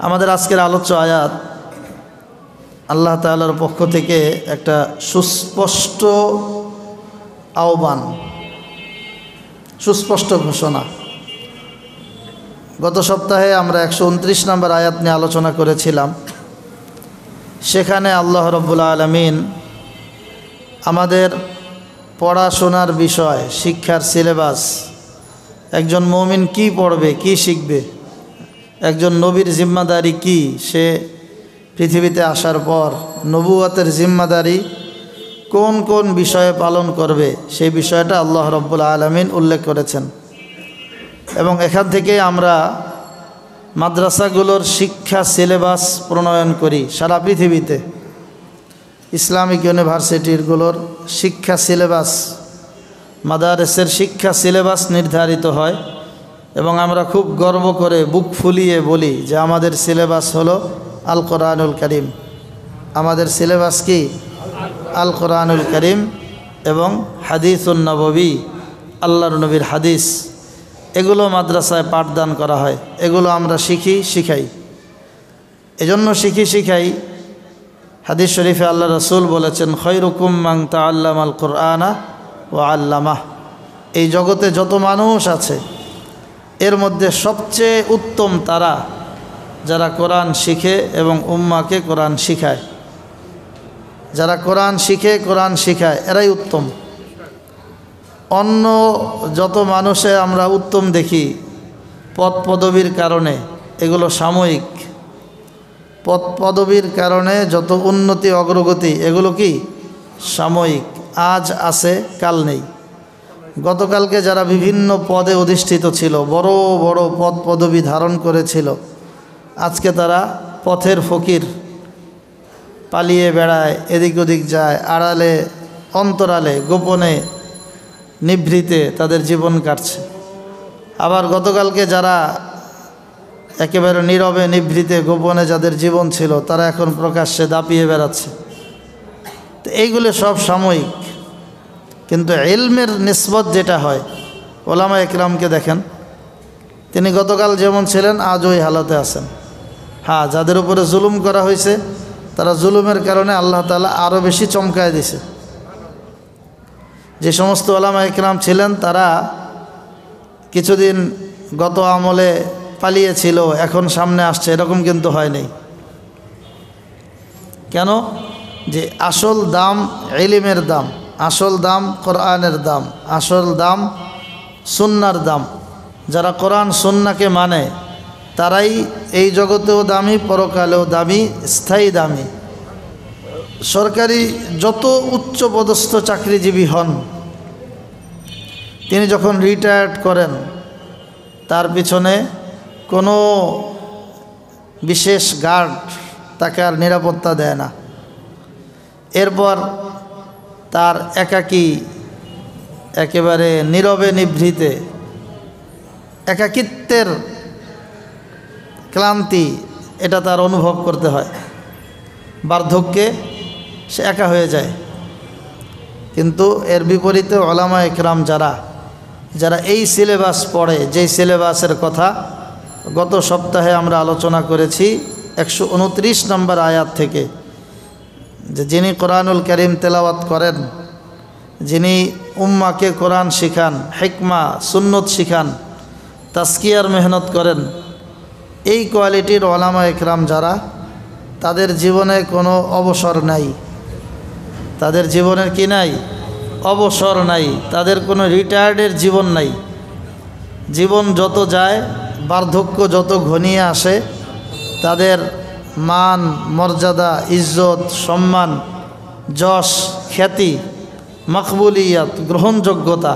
আমাদের আজকের আলোচ্য আয়াত আল্লাহ তাআলার পক্ষ থেকে একটা সুস্পষ্ট আহ্বান, সুস্পষ্ট ঘোষণা। গত সপ্তাহে আমরা 129 নম্বর আয়াত নিয়ে আলোচনা করেছিলাম। সেখানে আল্লাহ রাব্বুল আলামিন আমাদের পড়াশোনার বিষয়, শিক্ষার সিলেবাস, একজন মুমিন কি পড়বে, কি শিখবে, একজন নবীর জিম্মাদারি কি, সে পৃথিবীতে আসার পর নবুয়তের জিম্মাদারি কোন কোন বিষয়ে পালন করবে, সেই বিষয়টা আল্লাহ রাব্বুল আলামিন উল্লেখ করেছেন। এবং এখান থেকে আমরা মাদ্রাসাগুলোর শিক্ষা সিলেবাস প্রণয়ন করি সারা পৃথিবীতে। ইসলামিক ইউনিভার্সিটিগুলোর শিক্ষা সিলেবাস, মাদারেসের শিক্ষা সিলেবাস নির্ধারিত হয় এবং আমরা খুব গর্ব করে বুক ফুলিয়ে বলি যে আমাদের সিলেবাস হলো আল কোরআনুল কারীম। আমাদের সিলেবাস কি? আল কোরআনুল কারীম এবং হাদিসুন নববী, আল্লাহর নবীর হাদিস। এগুলো মাদ্রাসায় পাঠদান করা হয়, এগুলো আমরা শিখাই। এজন্য শিখাই। হাদিস শরীফে আল্লাহ রাসূল বলেছেন, খৈরুকুম মান তাআল্লামাল কুরআনা ওয়া আল্লামাহ। এই জগতে যত মানুষ আছে এর মধ্যে সবচেয়ে উত্তম তারা যারা কোরআন শিখে এবং উম্মাকে কোরআন শিখায়। যারা কোরআন শিখে, কোরআন শিখায়, এরাই উত্তম। অন্য যত মানুষে আমরা উত্তম দেখি পদ পদবীর কারণে, এগুলো সাময়িক। পদ পদবীর কারণে যত উন্নতি অগ্রগতি, এগুলো কি সাময়িক, আজ আছে কাল নেই। গতকালকে যারা বিভিন্ন পদে অধিষ্ঠিত ছিল, বড় বড় পদ পদবী ধারণ করেছিল, আজকে তারা পথের ফকির, পালিয়ে বেড়ায়, এদিক ওদিক যায়, আড়ালে অন্তরালে গোপনে নিভৃতে তাদের জীবন কাটছে। আবার গতকালকে যারা একেবারে নীরবে নিভৃতে গোপনে যাদের জীবন ছিল, তারা এখন প্রকাশ্যে দাপিয়ে বেড়াচ্ছে। তো এইগুলো সব সাময়িক। কিন্তু ইলমের নিসবত যেটা হয়, ওলামা ইকরামকে দেখেন, তিনি গতকাল যেমন ছিলেন আজ ওই হালতে আছেন। হ্যাঁ, যাদের উপরে জুলুম করা হয়েছে তারা জুলুমের কারণে আল্লাহ তাআলা আরও বেশি চমকায় দিছে। যে সমস্ত ওলামা ইকরাম ছিলেন তারা কিছুদিন গত আমলে পালিয়েছিল, এখন সামনে আসছে, এরকম কিন্তু হয়নি। কেন? যে আসল দাম ইলমের দাম, আসল দাম কোরআনের দাম, আসল দাম সুন্নার দাম। যারা কোরআন সুন্নাকে মানে তারাই এই জগতেও দামি, পরকালেও দামি, স্থায়ী দামি। সরকারি যত উচ্চ পদস্থ চাকরিজীবী হন, তিনি যখন রিটায়ার্ড করেন তার পিছনে কোনো বিশেষ গার্ড তাকে আর নিরাপত্তা দেয় না। এরপর তার একাকী, একেবারে নীরবে নিভৃতে, একাকিত্বের ক্লান্তি এটা তার অনুভব করতে হয়। বার্ধক্যে সে একা হয়ে যায়। কিন্তু এর বিপরীতে ওলামা ইকরাম যারা এই সিলেবাস পড়ে, যেই সিলেবাসের কথা গত সপ্তাহে আমরা আলোচনা করেছি 129 নম্বর আয়াত থেকে, যে যিনি কোরআনুল কারীম তেলাওয়াত করেন, যিনি উম্মাকে কোরআন শিখান, হিকমা সুন্নত শিখান, তাজকিয়ার মেহনত করেন, এই কোয়ালিটির ওলামা ইকরাম যারা, তাদের জীবনে কোনো অবসর নাই। তাদের জীবনের কি নাই? অবসর নাই। তাদের কোনো রিটায়ার্ডের জীবন নাই। জীবন যত যায়, বার্ধক্য যত ঘনিয়ে আসে, তাদের মান, মর্যাদা, ইজ্জত, সম্মান, যশ, খ্যাতি, মকবুলিয়াত, গ্রহণযোগ্যতা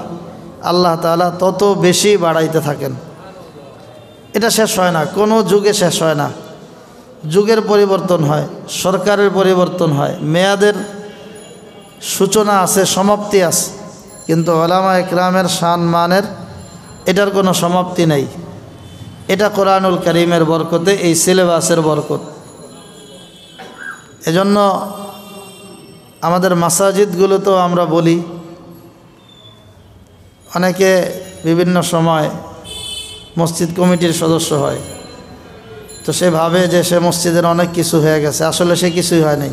আল্লাহ তাআলা তত বেশি বাড়াইতে থাকেন। এটা শেষ হয় না, কোনো যুগে শেষ হয় না। যুগের পরিবর্তন হয়, সরকারের পরিবর্তন হয়, মেয়াদের সূচনা আছে, সমাপ্তি আছে, কিন্তু ওলামা ইকরামের শান মানের এটার কোনো সমাপ্তি নেই। এটা কোরআনুল কারীমের বরকতে, এই সিলেবাসের বরকত। এজন্য আমাদের মাসাজিদগুলোতেও আমরা বলি, অনেকে বিভিন্ন সময় মসজিদ কমিটির সদস্য হয়, তো সে ভাবে যে সে মসজিদের অনেক কিছু হয়ে গেছে, আসলে সে কিছুই হয় নাই।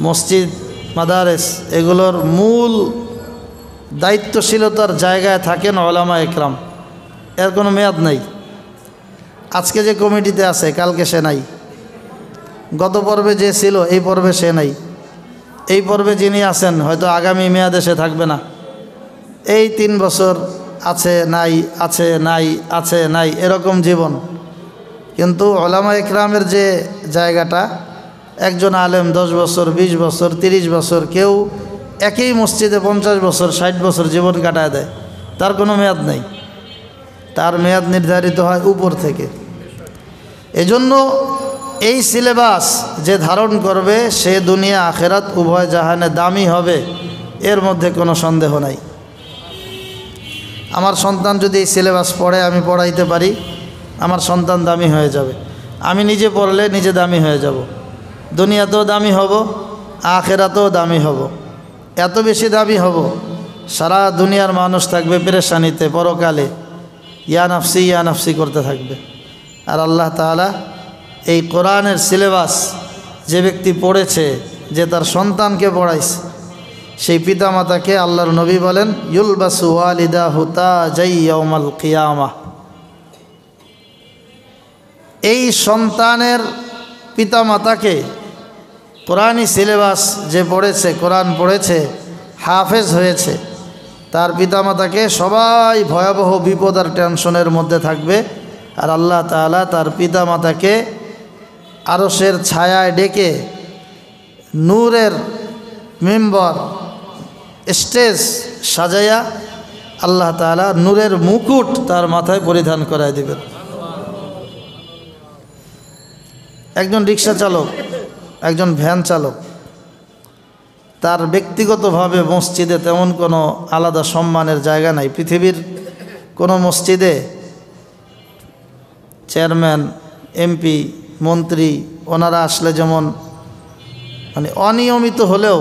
মসজিদ, মাদারেস এগুলোর মূল দায়িত্বশীলতার জায়গায় থাকেন ওলামা একরাম, এর কোনো মেয়াদ নাই। আজকে যে কমিটিতে আছে কালকে সে নাই, গত পর্বে যে ছিল এই পর্বে সে নাই, এই পর্বে যিনি আছেন হয়তো আগামী মেয়াদে সে থাকবে না। এই 3 বছর আছে নাই, আছে নাই, আছে নাই, এরকম জীবন। কিন্তু ওলামা একরামের যে জায়গাটা, একজন আলেম 10 বছর, 20 বছর, 30 বছর, কেউ একই মসজিদে 50 বছর, 60 বছর জীবন কাটায় দেয়, তার কোনো মেয়াদ নেই। তার মেয়াদ নির্ধারিত হয় উপর থেকে। এজন্য এই সিলেবাস যে ধারণ করবে সে দুনিয়া আখেরাত উভয় জাহানে দামি হবে, এর মধ্যে কোনো সন্দেহ নাই। আমার সন্তান যদি এই সিলেবাস পড়ে, আমি পড়াইতে পারি, আমার সন্তান দামি হয়ে যাবে। আমি নিজে পড়লে নিজে দামি হয়ে যাব, দুনিয়াতেও দামি হব, আখেরাতেও দামি হব। এত বেশি দামি হব, সারা দুনিয়ার মানুষ থাকবে পেরেশানিতে, পরকালে ইয়া নাফসি করতে থাকবে। আর আল্লাহ তাআলা এই কোরআনের সিলেবাস যে ব্যক্তি পড়েছে, যে তার সন্তানকে পড়াইছে, সেই পিতামাতাকে আল্লাহর নবী বলেন ইউলবাসু ওয়ালিদাহু তাজাই ইয়াউমাল কিয়ামাহ। এই সন্তানের পিতামাতাকে কোরআনি সিলেবাস যে পড়েছে, কোরআন পড়েছে, হাফেজ হয়েছে, তার পিতামাতাকে সবাই ভয়াবহ বিপদ আর টেনশনের মধ্যে থাকবে। আর আল্লাহ তাআলা তার পিতামাতাকে আরশের ছায়ায় ডেকে নূরের মিম্বর, স্টেজ সাজাইয়া আল্লাহ তাআলা নূরের মুকুট তার মাথায় পরিধান করায় দিবেন। একজন রিক্সা চালক, একজন ভ্যান চালক, তার ব্যক্তিগতভাবে মসজিদে তেমন কোনো আলাদা সম্মানের জায়গা নাই। পৃথিবীর কোনো মসজিদে চেয়ারম্যান, এমপি, মন্ত্রী ওনারা আসলে যেমন মানে অনিয়মিত হলেও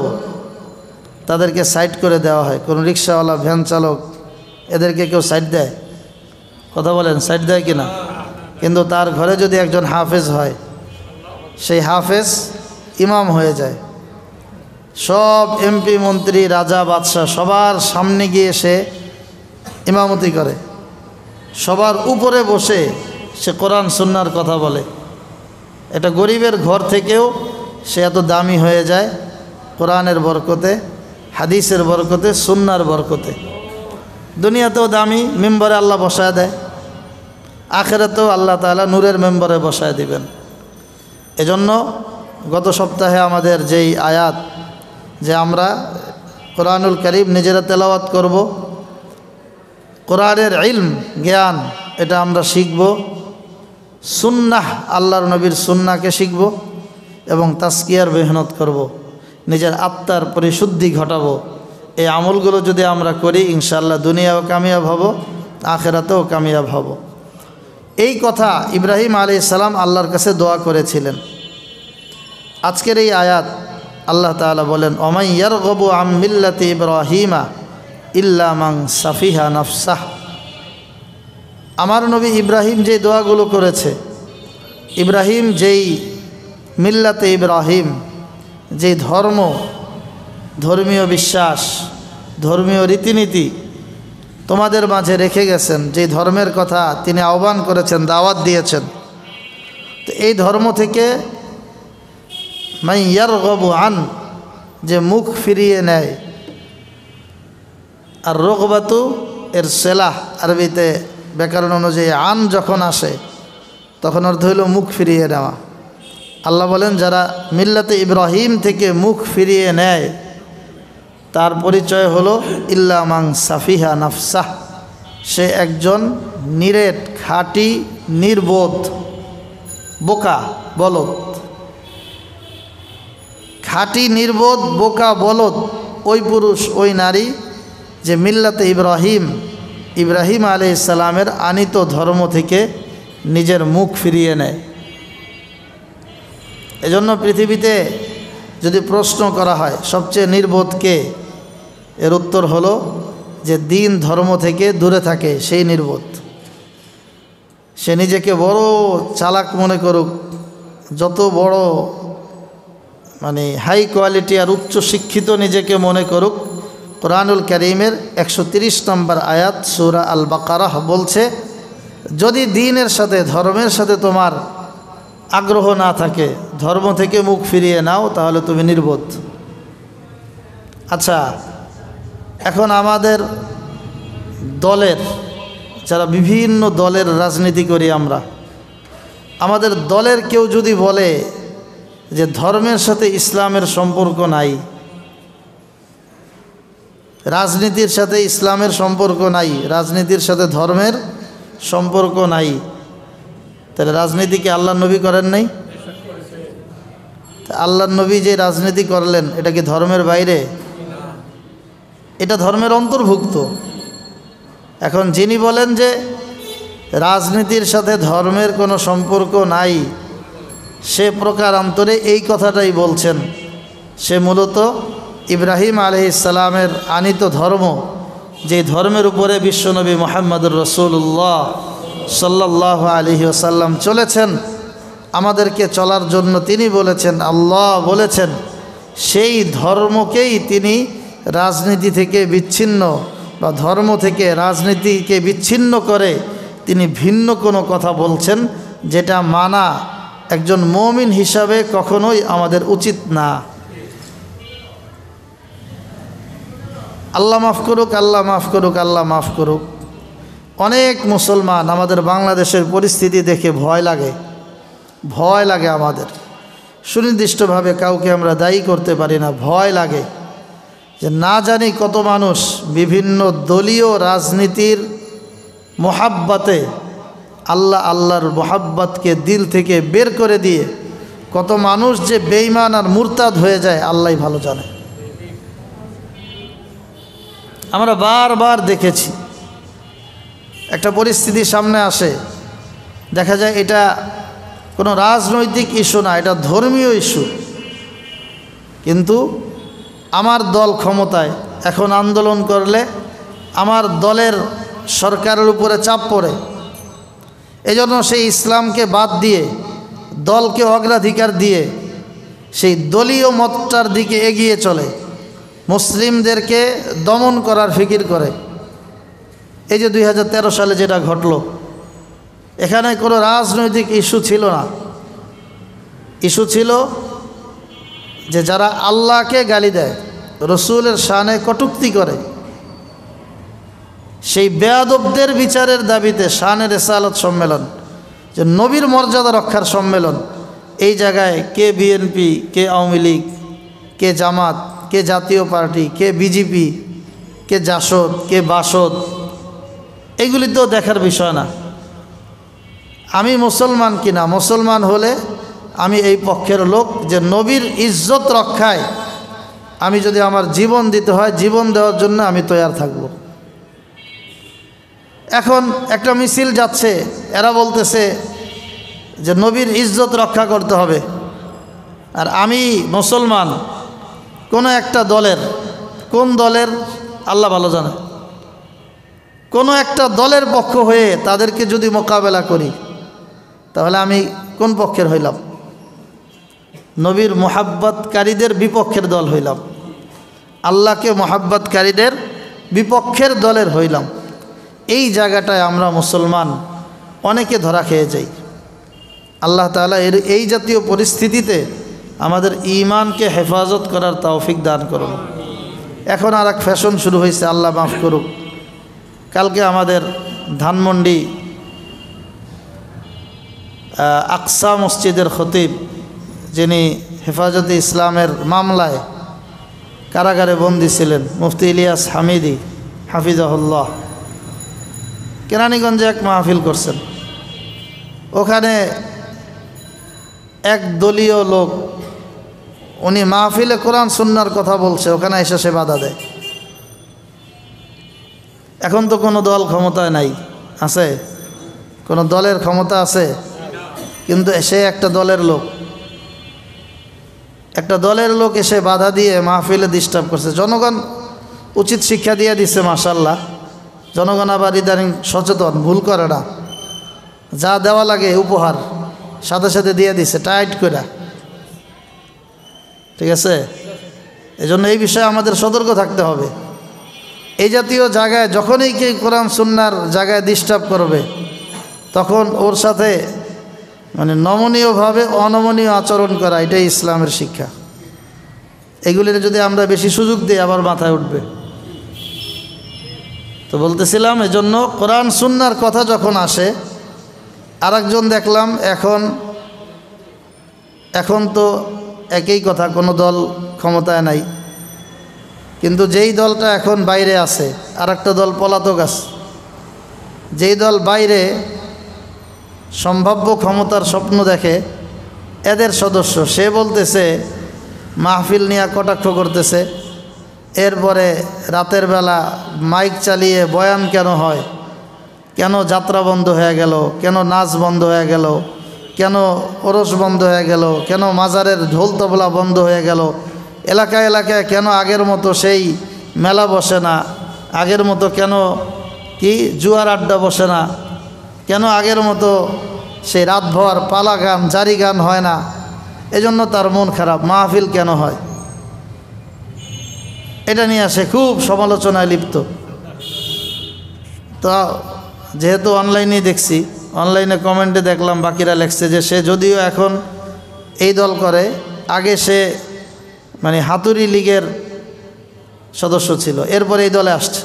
তাদেরকে সাইড করে দেওয়া হয়, কোনো রিক্সাওয়ালা, ভ্যান চালক এদেরকে কেউ সাইড দেয়? কথা বলেন, সাইড দেয় কি না? কিন্তু তার ঘরে যদি একজন হাফেজ হয়, সেই হাফেজ ইমাম হয়ে যায়। সব এমপি, মন্ত্রী, রাজা, বাদশাহ সবার সামনে গিয়ে সে ইমামতি করে, সবার উপরে বসে সে কোরআন সুন্নাহর কথা বলে। এটা গরিবের ঘর থেকেও সে এত দামি হয়ে যায় কোরআনের বরকতে, হাদিসের বরকতে, সুন্নাহর বরকতে। দুনিয়াতেও দামি, মেম্বারে আল্লাহ বসায় দেয়, আখেরাতেও আল্লাহ তাআলা নূরের মেম্বারে বসায় দিবেন। এজন্য গত সপ্তাহে আমাদের যেই আয়াত, যে আমরা কোরআনুল কারীম নিজেরা তেলাওয়াত করব, কোরআনের ইলম, জ্ঞান এটা আমরা শিখব, সুন্নাহ আল্লাহর নবীর সুন্নাহকে শিখব এবং তাজকিয়ার মেহনত করব, নিজের আত্মার পরিশুদ্ধি ঘটাবো। এই আমলগুলো যদি আমরা করি ইনশাআল্লাহ দুনিয়াও কামিয়াব হব, আখেরাতেও কামিয়াব হব। এই কথা ইব্রাহিম আলাইহিস সালাম আল্লাহর কাছে দোয়া করেছিলেন। আজকের এই আয়াত আল্লাহ তাআলা বলেন ওমাই ইয়ারগবু আম মিল্লাতি ইব্রাহিমা ইল্লা মান সাফিহা নাফসাহ। আমার নবী ইব্রাহিম যে দোয়াগুলো করেছে, ইব্রাহিম যেই মিল্লাতে ইব্রাহিম, যেই ধর্ম, ধর্মীয় বিশ্বাস, ধর্মীয় রীতিনীতি তোমাদের মাঝে রেখে গেছেন, যেই ধর্মের কথা তিনি আহ্বান করেছেন, দাওয়াত দিয়েছেন, তো এই ধর্ম থেকে মাই ইয়ারগবু আন, যে মুখ ফিরিয়ে নেয়। আর রগবাতু এর সেলাহ, আরবিতে ব্যাকরণ অনুযায়ী আন যখন আসে তখন অর্থ হইল মুখ ফিরিয়ে নেওয়া। আল্লাহ বলেন যারা মিল্লাতে ইব্রাহিম থেকে মুখ ফিরিয়ে নেয় তার পরিচয় হলো ইল্লা মান সাফিহা নাফসাহ, সে একজন নিরেট, খাঁটি, নির্বোধ, বোকা, বলদ। খাঁটি, নির্বোধ, বোকা, বলদ ওই পুরুষ, ওই নারী যে মিল্লাতে ইব্রাহিম, ইব্রাহিম আলাইহিস সালামের আনিত ধর্ম থেকে নিজের মুখ ফিরিয়ে নেয়। এজন্য পৃথিবীতে যদি প্রশ্ন করা হয় সবচেয়ে নির্বোধ কে, এর উত্তর হলো যে দিন ধর্ম থেকে দূরে থাকে সেই নির্বোধ। সে নিজেকে বড় চালাক মনে করুক, যত বড় মানে হাই কোয়ালিটি আর উচ্চ শিক্ষিত নিজেকে মনে করুক, কোরআনুল কারীমের 130 নম্বর আয়াত সূরা আল বাকারাহ বলছে, যদি দ্বীনের সাথে ধর্মের সাথে তোমার আগ্রহ না থাকে, ধর্ম থেকে মুখ ফিরিয়ে নাও, তাহলে তুমি নির্বোধ। আচ্ছা, এখন আমাদের দলের যারা বিভিন্ন দলের রাজনীতি করি আমরা, আমাদের দলের কেউ যদি বলে যে ধর্মের সাথে ইসলামের সম্পর্ক নাই, রাজনীতির সাথে ইসলামের সম্পর্ক নাই, রাজনীতির সাথে ধর্মের সম্পর্ক নাই, তাহলে রাজনীতিকে আল্লাহর নবী করেন নাই? আল্লাহর নবী যে রাজনীতি করলেন এটা কি ধর্মের বাইরে? এটা ধর্মের অন্তর্ভুক্ত। এখন যিনি বলেন যে রাজনীতির সাথে ধর্মের কোনো সম্পর্ক নাই, সে প্রকারান্তরে এই কথাটাই বলছেন। সে মূলত ইব্রাহিম আলাইহিস সালামের আনিত ধর্ম, যে ধর্মের উপরে বিশ্বনবী মুহাম্মদুর রাসূলুল্লাহ সাল্লাল্লাহু আলাইহি ওয়াসাল্লাম চলেছেন, আমাদেরকে চলার জন্য তিনি বলেছেন, আল্লাহ বলেছেন, সেই ধর্মকেই তিনি রাজনীতি থেকে বিচ্ছিন্ন বা ধর্ম থেকে রাজনীতিকে বিচ্ছিন্ন করে তিনি ভিন্ন কোনো কথা বলছেন, যেটা মানা একজন মুমিন হিসাবে কখনোই আমাদের উচিত না। আল্লাহ মাফ করুক, আল্লাহ মাফ করুক, আল্লাহ মাফ করুক। অনেক মুসলমান আমাদের বাংলাদেশের পরিস্থিতি দেখে ভয় লাগে, ভয় লাগে আমাদের। সুনির্দিষ্টভাবে কাউকে আমরা দায়ী করতে পারি না, ভয় লাগে যে না জানি কত মানুষ বিভিন্ন দলীয় রাজনীতির মোহাব্বতে আল্লাহর মোহাব্বতকে দিল থেকে বের করে দিয়ে কত মানুষ যে বেঈমান আর মুরতাদ হয়ে যায়, আল্লাহই ভালো জানে। আমরা বারবার দেখেছি, একটা পরিস্থিতি সামনে আসে, দেখা যায় এটা কোনো রাজনৈতিক ইস্যু না, এটা ধর্মীয় ইস্যু, কিন্তু আমার দল ক্ষমতায়, এখন আন্দোলন করলে আমার দলের সরকারের উপরে চাপ পড়ে, এজন্য সেই ইসলামকে বাদ দিয়ে দলকে অগ্রাধিকার দিয়ে সেই দলীয় মতটার দিকে এগিয়ে চলে, মুসলিমদেরকে দমন করার ফিকির করে। এই যে 2013 সালে যেটা ঘটল, এখানে কোনো রাজনৈতিক ইস্যু ছিল না, ইস্যু ছিল যে যারা আল্লাহকে গালি দেয়, রসুলের শানে কটূক্তি করে, সেই বেয়াদবদের বিচারের দাবিতে শানে রিসালাত সম্মেলন, যে নবীর মর্যাদা রক্ষার সম্মেলন। এই জায়গায় কে বিএনপি, কে আওয়ামী লীগ, কে জামাত, কে জাতীয় পার্টি, কে বিজেপি, কে জাসদ, কে বাসদ, এগুলি তো দেখার বিষয় না। আমি মুসলমান কিনা, মুসলমান হলে আমি এই পক্ষের লোক যে নবীর ইজ্জত রক্ষায় আমি যদি আমার জীবন দিতে হয়, জীবন দেওয়ার জন্য আমি তৈয়ার থাকব। এখন একটা মিছিল যাচ্ছে, এরা বলতেছে যে নবীর ইজ্জত রক্ষা করতে হবে, আর আমি মুসলমান কোনো একটা দলের, কোন দলের আল্লাহ ভালো জানে, কোনো একটা দলের পক্ষ হয়ে তাদেরকে যদি মোকাবেলা করি, তাহলে আমি কোন পক্ষের হইলাম? নবীর মোহাব্বতকারীদের বিপক্ষের দল হইলাম, আল্লাহকে মোহাব্বতকারীদের বিপক্ষের দলের হইলাম। এই জায়গাটায় আমরা মুসলমান অনেকে ধরা খেয়ে যাই। আল্লাহ তাআলা এই জাতীয় পরিস্থিতিতে আমাদের ঈমানকে হেফাজত করার তৌফিক দান করুন। এখন আর এক ফ্যাশন শুরু হয়েছে, আল্লাহ মাফ করুক। কালকে আমাদের ধানমন্ডি আকসা মসজিদের খতিব, যিনি হেফাজতে ইসলামের মামলায় কারাগারে বন্দী ছিলেন, মুফতি ইলিয়াস হামিদি হাফিজাহুল্লাহ, কেরানীগঞ্জে এক মাহফিল করছেন। ওখানে এক দলীয় লোক, উনি মাহফিলে কোরআন সুন্নাহর কথা বলছে, ওখানে এসে সে বাধা দেয়। এখন তো কোনো দল ক্ষমতায় নাই, আছে? কোনো দলের ক্ষমতা আছে? কিন্তু সে একটা দলের লোক, একটা দলের লোক এসে বাধা দিয়ে মাহফিলে ডিস্টার্ব করছে। জনগণ উচিত শিক্ষা দিয়ে দিচ্ছে, মাশাআল্লাহ। জনগণ আবার ইদানিং সচেতন, ভুল করে না। যা দেওয়া লাগে উপহার সাথে সাথে দিয়ে দিছে টাইট করে, ঠিক আছে? এজন্য এই বিষয়ে আমাদের সতর্ক থাকতে হবে। এই জাতীয় জায়গায় যখনই কেউ কোরআন সুন্নাহর জায়গায় ডিস্টার্ব করবে, তখন ওর সাথে মানে নমনীয়ভাবে অনমনীয় আচরণ করা, এটাই ইসলামের শিক্ষা। এগুলির যদি আমরা বেশি সুযোগ দিই আবার মাথায় উঠবে। তো বলতেছিলাম, এজন্য কোরআন সুন্নাহর কথা যখন আসে, আরেকজন দেখলাম এখন তো একই কথা, কোনো দল ক্ষমতায় নাই, কিন্তু যেই দলটা এখন বাইরে আছে আর একটা দল পলাতক আছে। যেই দল বাইরে সম্ভাব্য ক্ষমতার স্বপ্ন দেখে, এদের সদস্য, সে বলতেছে মাহফিল নিয়ে কটাক্ষ করতেছে, এরপরে রাতের বেলা মাইক চালিয়ে বয়ান কেন হয়, কেন যাত্রা বন্ধ হয়ে গেল, কেন নাচ বন্ধ হয়ে গেল, কেন ওরস বন্ধ হয়ে গেল, কেন মাজারের ঢোল তবলা বন্ধ হয়ে গেল, এলাকায় এলাকায় কেন আগের মতো সেই মেলা বসে না, আগের মতো কেন কি জুয়ার আড্ডা বসে না, কেন আগের মতো সেই রাতভর পালা গান জারি গান হয় না, এজন্য তার মন খারাপ, মাহফিল কেন হয়, এটা নিয়ে সে খুব সমালোচনায় লিপ্ত। তো যেহেতু অনলাইনেই দেখছি, অনলাইনে কমেন্টে দেখলাম বাকিরা লেখছে যে সে যদিও এখন এই দল করে, আগে সে মানে হাতুড়ি লীগের সদস্য ছিল, এরপরে এই দলে আসছে।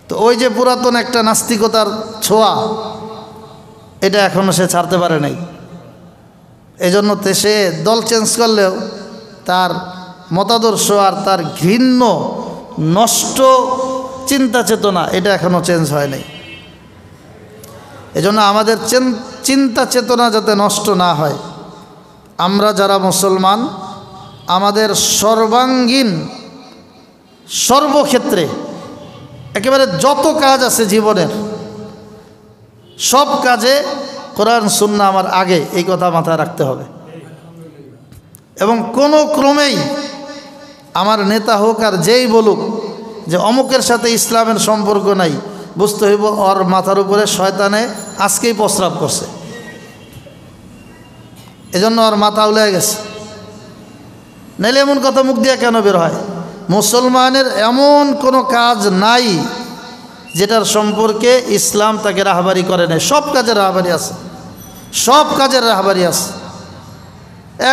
তো ওই যে পুরাতন একটা নাস্তিকতার ছোঁয়া, এটা এখনও সে ছাড়তে পারে নাই। এজন্য সে দল চেঞ্জ করলেও তার মতাদর্শ আর তার ঘৃণ্য নষ্ট চিন্তা চেতনা এটা এখনও চেঞ্জ হয় নাই। এজন্য আমাদের চিন্তা চেতনা যাতে নষ্ট না হয়, আমরা যারা মুসলমান আমাদের সর্বাঙ্গীন সর্বক্ষেত্রে একেবারে যত কাজ আছে জীবনের, সব কাজে কোরআন সুন্নাহ আমার আগে, এই কথা মাথায় রাখতে হবে। এবং কোনো ক্রমেই আমার নেতা হোক আর যেই বলুক যে অমুকের সাথে ইসলামের সম্পর্ক নাই, বুঝতে হইব ওর মাথার উপরে শয়তানে আজকেই প্রস্রাব করছে, এজন্য ওর মাথা উলে গেছে। নাইলে এমন কথা মুখ দিয়ে কেন বের হয়? মুসলমানের এমন কোনো কাজ নাই যেটার সম্পর্কে ইসলাম তাকে রাহবারি করে নাই। সব কাজের রাহবারি আছে, সব কাজের রাহবারি আছে।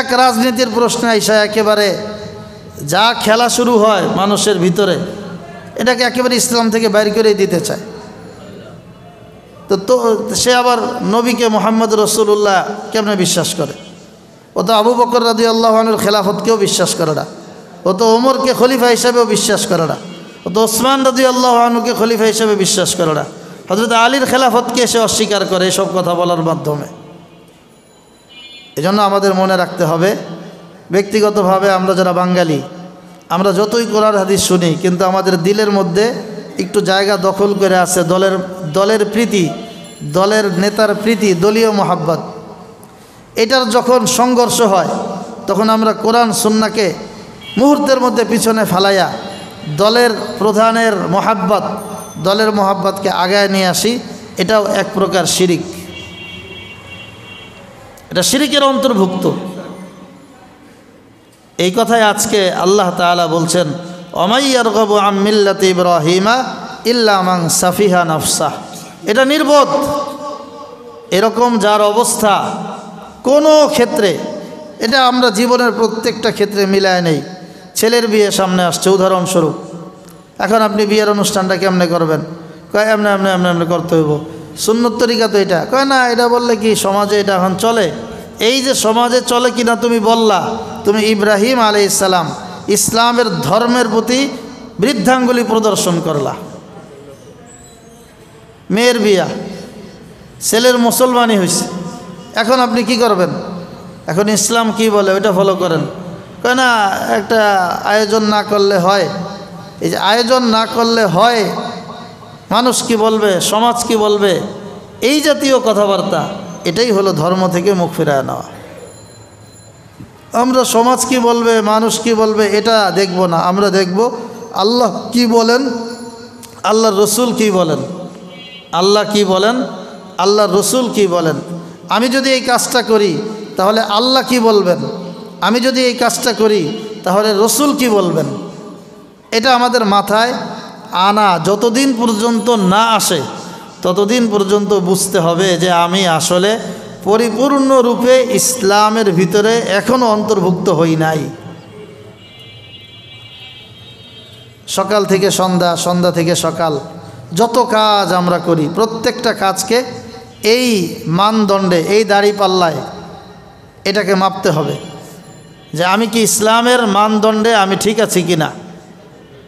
এক রাজনীতির প্রশ্নে আইসা একেবারে যা খেলা শুরু হয় মানুষের ভিতরে, এটাকে একেবারে ইসলাম থেকে বাইর করে দিতে চায়। তো সে আবার নবীকে মুহাম্মদ রাসূলুল্লাহ কেমনে বিশ্বাস করে? ও তো আবু বকর রাদিয়াল্লাহু আনহুর খেলাফতকেও বিশ্বাস করে না, ও তো ওমরকে খলিফা হিসাবেও বিশ্বাস করে না, ও তো ওসমান রাদিয়াল্লাহু আনহুকে খলিফা হিসাবে বিশ্বাস করে না, হযরত আলীর খেলাফতকে সে অস্বীকার করে এসব কথা বলার মাধ্যমে। এজন্য আমাদের মনে রাখতে হবে, ব্যক্তিগতভাবে আমরা যারা বাঙালি, আমরা যতই কোরআন হাদিস শুনি, কিন্তু আমাদের দিলের মধ্যে একটু জায়গা দখল করে আছে দলের প্রীতি, দলের নেতার প্রীতি, দলীয় মোহাব্বত। এটার যখন সংঘর্ষ হয়, তখন আমরা কোরআন সুন্নাহকে মুহূর্তের মধ্যে পিছনে ফালাইয়া দলের প্রধানের মোহাব্বত, দলের মোহাব্বতকে আগায় নিয়ে আসি। এটাও এক প্রকার শিরিক, এটা শিরিকের অন্তর্ভুক্ত। এই কথাই আজকে আল্লাহ তাআলা বলছেন, ওমাই ইয়ারগাবু আন মিল্লাতি ইব্রাহিমা ইল্লা মান সাফিহা নাফসাহ। এটা নির্বোধ। এরকম যার অবস্থা কোনো ক্ষেত্রে, এটা আমরা জীবনের প্রত্যেকটা ক্ষেত্রে মিলায় নেই। ছেলের বিয়ে সামনে আসছে উদাহরণস্বরূপ, এখন আপনি বিয়ের অনুষ্ঠানটা কেমনে করবেন? কয় এমনি এমনি এমনি এমনি করতে হইব, সুন্নত তরিকা তো এটা। কয় না, এটা বললে কি সমাজে এটা এখন চলে? এই যে সমাজে চলে কিনা তুমি বললা, তুমি ইব্রাহিম আলাইহিস সালাম ইসলামের ধর্মের প্রতি বৃদ্ধাঙ্গুলি প্রদর্শন করলা। মেয়ের বিয়া, ছেলের মুসলমানই হয়েছে, এখন আপনি কি করবেন? এখন ইসলাম কি বলে ওইটা ফলো করেন। কয় না, একটা আয়োজন না করলে হয়। এই যে আয়োজন না করলে হয়, মানুষ কি বলবে, সমাজ কি বলবে, এই জাতীয় কথাবার্তা, এটাই হলো ধর্ম থেকে মুখ ফিরায় নেওয়া। আমরা সমাজ কি বলবে, মানুষ কি বলবে এটা দেখব না, আমরা দেখব আল্লাহ কি বলেন, আল্লাহর রসুল কি বলেন। আল্লাহ কি বলেন, আল্লাহর রসুল কি বলেন, আমি যদি এই কাজটা করি তাহলে আল্লাহ কি বলবেন, আমি যদি এই কাজটা করি তাহলে রসুল কি বলবেন। এটা আমাদের মাথায় আনা যতদিন পর্যন্ত না আসে ততদিন পর্যন্ত বুঝতে হবে যে আমি আসলে পরিপূর্ণরূপে ইসলামের ভিতরে এখনও অন্তর্ভুক্ত হই নাই। সকাল থেকে সন্ধ্যা, সন্ধ্যা থেকে সকাল যত কাজ আমরা করি প্রত্যেকটা কাজকে এই মানদণ্ডে, এই দাঁড়িপাল্লায় এটাকে মাপতে হবে যে আমি কি ইসলামের মানদণ্ডে আমি ঠিক আছি কিনা।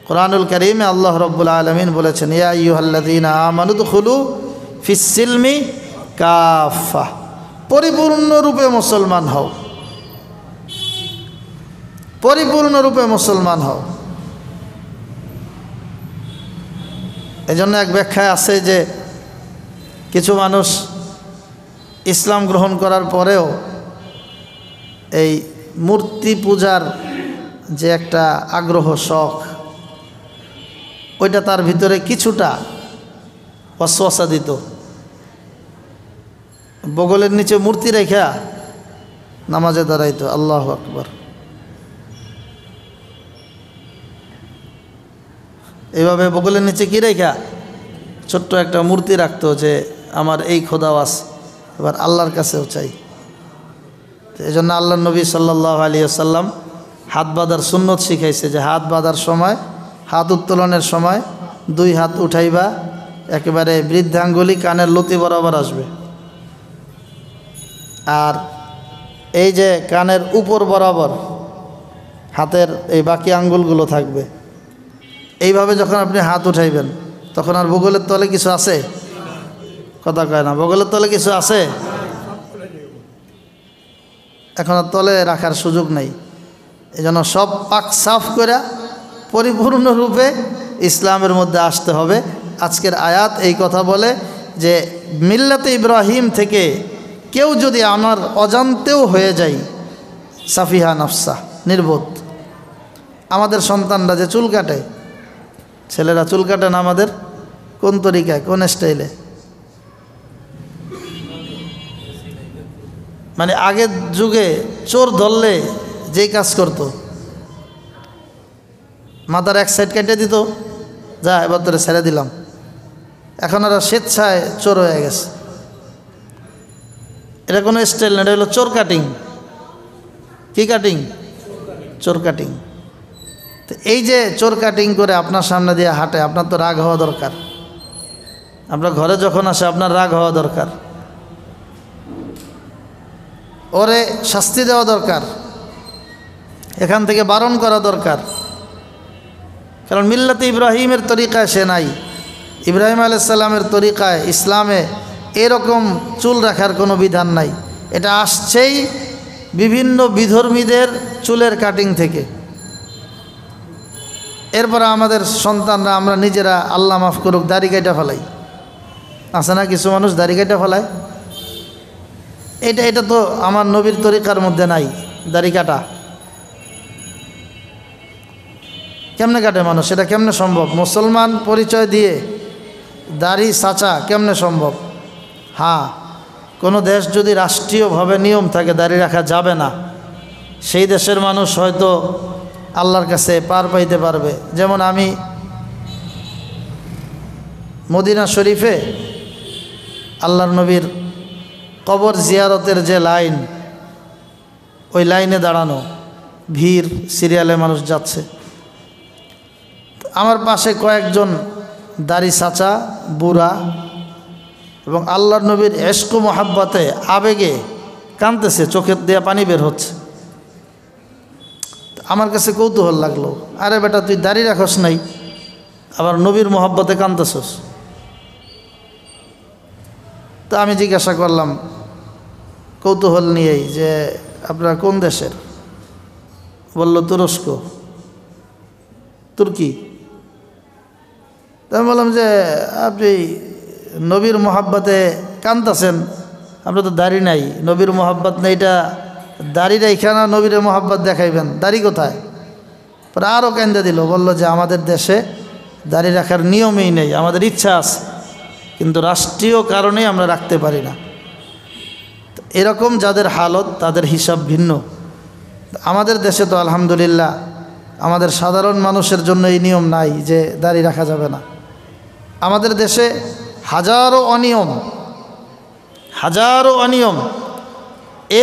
কোরআনুল কারীমে আল্লাহ রাব্বুল আলামিন বলেছেন, ইয়া আইয়ুহাল্লাযীনা আমানু দুখুলু ফিস সিলমি কাফা, পরিপূর্ণরূপে মুসলমান হও, পরিপূর্ণরূপে মুসলমান হও। এজন্য এক ব্যাখ্যায় আছে যে কিছু মানুষ ইসলাম গ্রহণ করার পরেও এই মূর্তি পূজার যে একটা আগ্রহ, শখ, ওইটা তার ভিতরে কিছুটা ওয়াসওয়াসা দিত। বগলের নিচে মূর্তি রেখা নামাজে দাঁড়াইতো, আল্লাহু আকবার। এইভাবে বগলের নিচে কি রেখা ছোট্ট একটা মূর্তি রাখতো যে আমার এই খোদাও আছে, এবার আল্লাহর কাছেও চাই। এই জন্য আল্লাহ নবী সাল্লাল্লাহু আলাইহি ওয়াসাল্লাম হাত বাঁধার সুন্নত শিখাইছে যে হাত বাঁধার সময়, হাত উত্তোলনের সময় দুই হাত উঠাইবা, একেবারে বৃদ্ধাঙ্গুলি কানের লতি বরাবর আসবে, আর এই যে কানের উপর বরাবর হাতের এই বাকি আঙ্গুলগুলো থাকবে। এইভাবে যখন আপনি হাত উঠাইবেন তখন আর বগলের তলে কিছু আছে? কথা কয় না, বগলের তলে কিছু আছে? এখন আর তলে রাখার সুযোগ নেই। এই জন্য সব পাক সাফ করে পরিপূর্ণরূপে ইসলামের মধ্যে আসতে হবে। আজকের আয়াত এই কথা বলে যে মিল্লাতে ইব্রাহিম থেকে কেউ যদি আমার অজান্তেও হয়ে যায় সাফিহা নফসা, নির্বোধ। আমাদের সন্তানরা যে চুল কাটে, ছেলেরা চুল কাটে না আমাদের, কোন তরিকায়, কোন স্টাইলে? মানে আগের যুগে চোর ধরলে যেই কাজ করত, মাথার এক সাইড কেটে দিত, যা এবার তোরে ছেড়ে দিলাম। এখন ওরা স্বেচ্ছায় চোর হয়ে গেছে। এটা কোনো স্টাইল না, এটা হলো চোর কাটিং। কি কাটিং? চোর কাটিং। তো এই যে চোর কাটিং করে আপনার সামনে দিয়ে হাঁটে, আপনার তো রাগ হওয়া দরকার। আপনার ঘরে যখন আসে আপনার রাগ হওয়া দরকার, ওরে শাস্তি দেওয়া দরকার, এখান থেকে বারণ করা দরকার। কারণ মিল্লাতে ইব্রাহিমের তরিকায় সে নাই। ইব্রাহিম আলাইহিস সালামের তরিকায়, ইসলামে এরকম চুল রাখার কোনো বিধান নাই। এটা আসছেই বিভিন্ন বিধর্মীদের চুলের কাটিং থেকে। এরপরে আমাদের সন্তানরা, আমরা নিজেরা, আল্লাহ মাফ করুক, দাড়ি কাটা ফেলাই। আছে না কিছু মানুষ দাড়ি কাটা ফেলায়? এটা তো আমার নবীর তরিকার মধ্যে নাই। দাড়ি কাটা কেমনে কাটে মানুষ? এটা কেমনে সম্ভব? মুসলমান পরিচয় দিয়ে দাড়ি চাচা কেমনে সম্ভব? হ্যাঁ, কোনো দেশ যদি রাষ্ট্রীয়ভাবে নিয়ম থাকে দাড়ি রাখা যাবে না, সেই দেশের মানুষ হয়তো আল্লাহর কাছে পার পাইতে পারবে। যেমন আমি মদিনা শরীফে আল্লাহর নবীর কবর জিয়ারতের যে লাইন, ওই লাইনে দাঁড়ানো, ভিড়, সিরিয়ালে মানুষ যাচ্ছে। আমার পাশে কয়েকজন দাড়ি চাচা, বুড়া, এবং আল্লাহর নবীর এশক মোহাব্বতে আবেগে কাঁদতেছে, চোখের দিয়ে পানি বের হচ্ছে। আমার কাছে কৌতূহল লাগলো, আরে বেটা তুই দাড়ি রাখস নাই, আবার নবীর মোহাব্বতে কাঁদতেছস। তো আমি জিজ্ঞাসা করলাম কৌতূহল নিয়েই যে আপনারা কোন দেশের? বলল তুরস্ক। তুর্কি। তো আমি বললাম যে আপনি নবীর মোহাব্বতে কাঁদতেছেন, আপনার তো দাড়ি নাই, নবীর মোহাব্বত নেই, এটা দাড়ি রেখা নবীর মোহাব্বত দেখাইবেন, দাড়ি কোথায়? পরে আরও কেন্দ্রে দিল, বলল যে আমাদের দেশে দাড়ি রাখার নিয়মই নেই, আমাদের ইচ্ছা আছে কিন্তু রাষ্ট্রীয় কারণেই আমরা রাখতে পারি না। এরকম যাদের হালত তাদের হিসাব ভিন্ন। আমাদের দেশে তো আলহামদুলিল্লাহ আমাদের সাধারণ মানুষের জন্য এই নিয়ম নাই যে দাড়ি রাখা যাবে না। আমাদের দেশে হাজারো অনিয়ম,